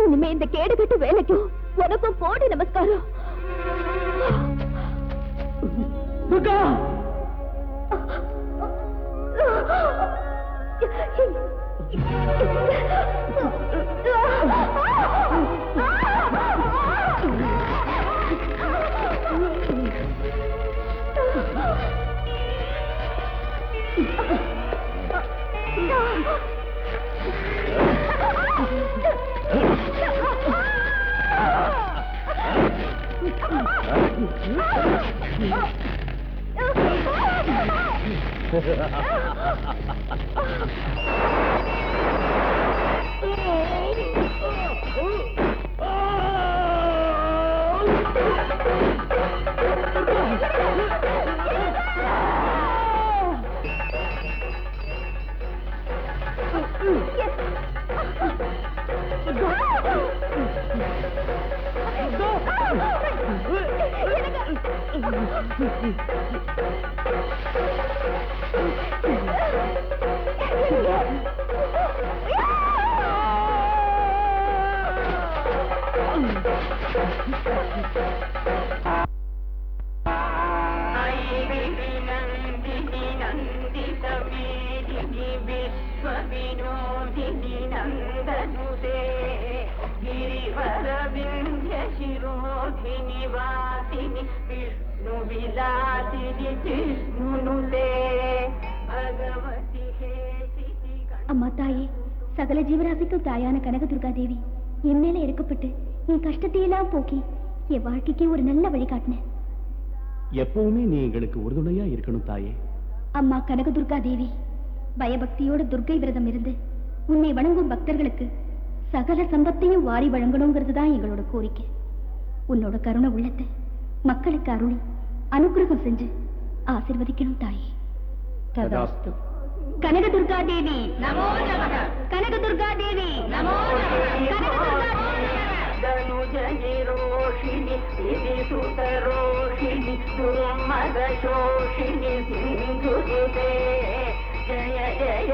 இனிமே இந்த கேடு கட்டு வேலைக்கும் உனக்கும் கோடி நமஸ்காரம். அம்மா தாயே, சகல ஜீவராசிக்கும் தாயான கனகதுர்கா தேவி என் மேல இறக்கப்பட்டு என் கஷ்டத்தையெல்லாம் போக்கி என் வாழ்க்கைக்கு ஒரு நல்ல வழி காட்டின. எப்பவுமே நீ எங்களுக்கு உறுதுணையா இருக்கணும் தாயே. அம்மா கனகதுர்கா தேவி, பயபக்தியோட துர்க்கை விரதம் இருந்து உன்னை வணங்கும் பக்தர்களுக்கு சகல சம்பத்தையும் வாரி வழங்கணுங்கிறது தான் எங்களோட கோரிக்கை. உன்னோட கருணை உள்ளத்தை மக்களுக்கு அருளி அனுகிரகம் செஞ்சு ஆசீர்வதிக்கணும் தாயே. ததாஸ்து. கனகதுர்கா தேவி நமோ நமः. கனகதுர்கா தேவி நமோ நமः. ரோஷிணி திதி சுதரோஷிணி துர்மத சோஷிணி சிந்து ஜய ஜய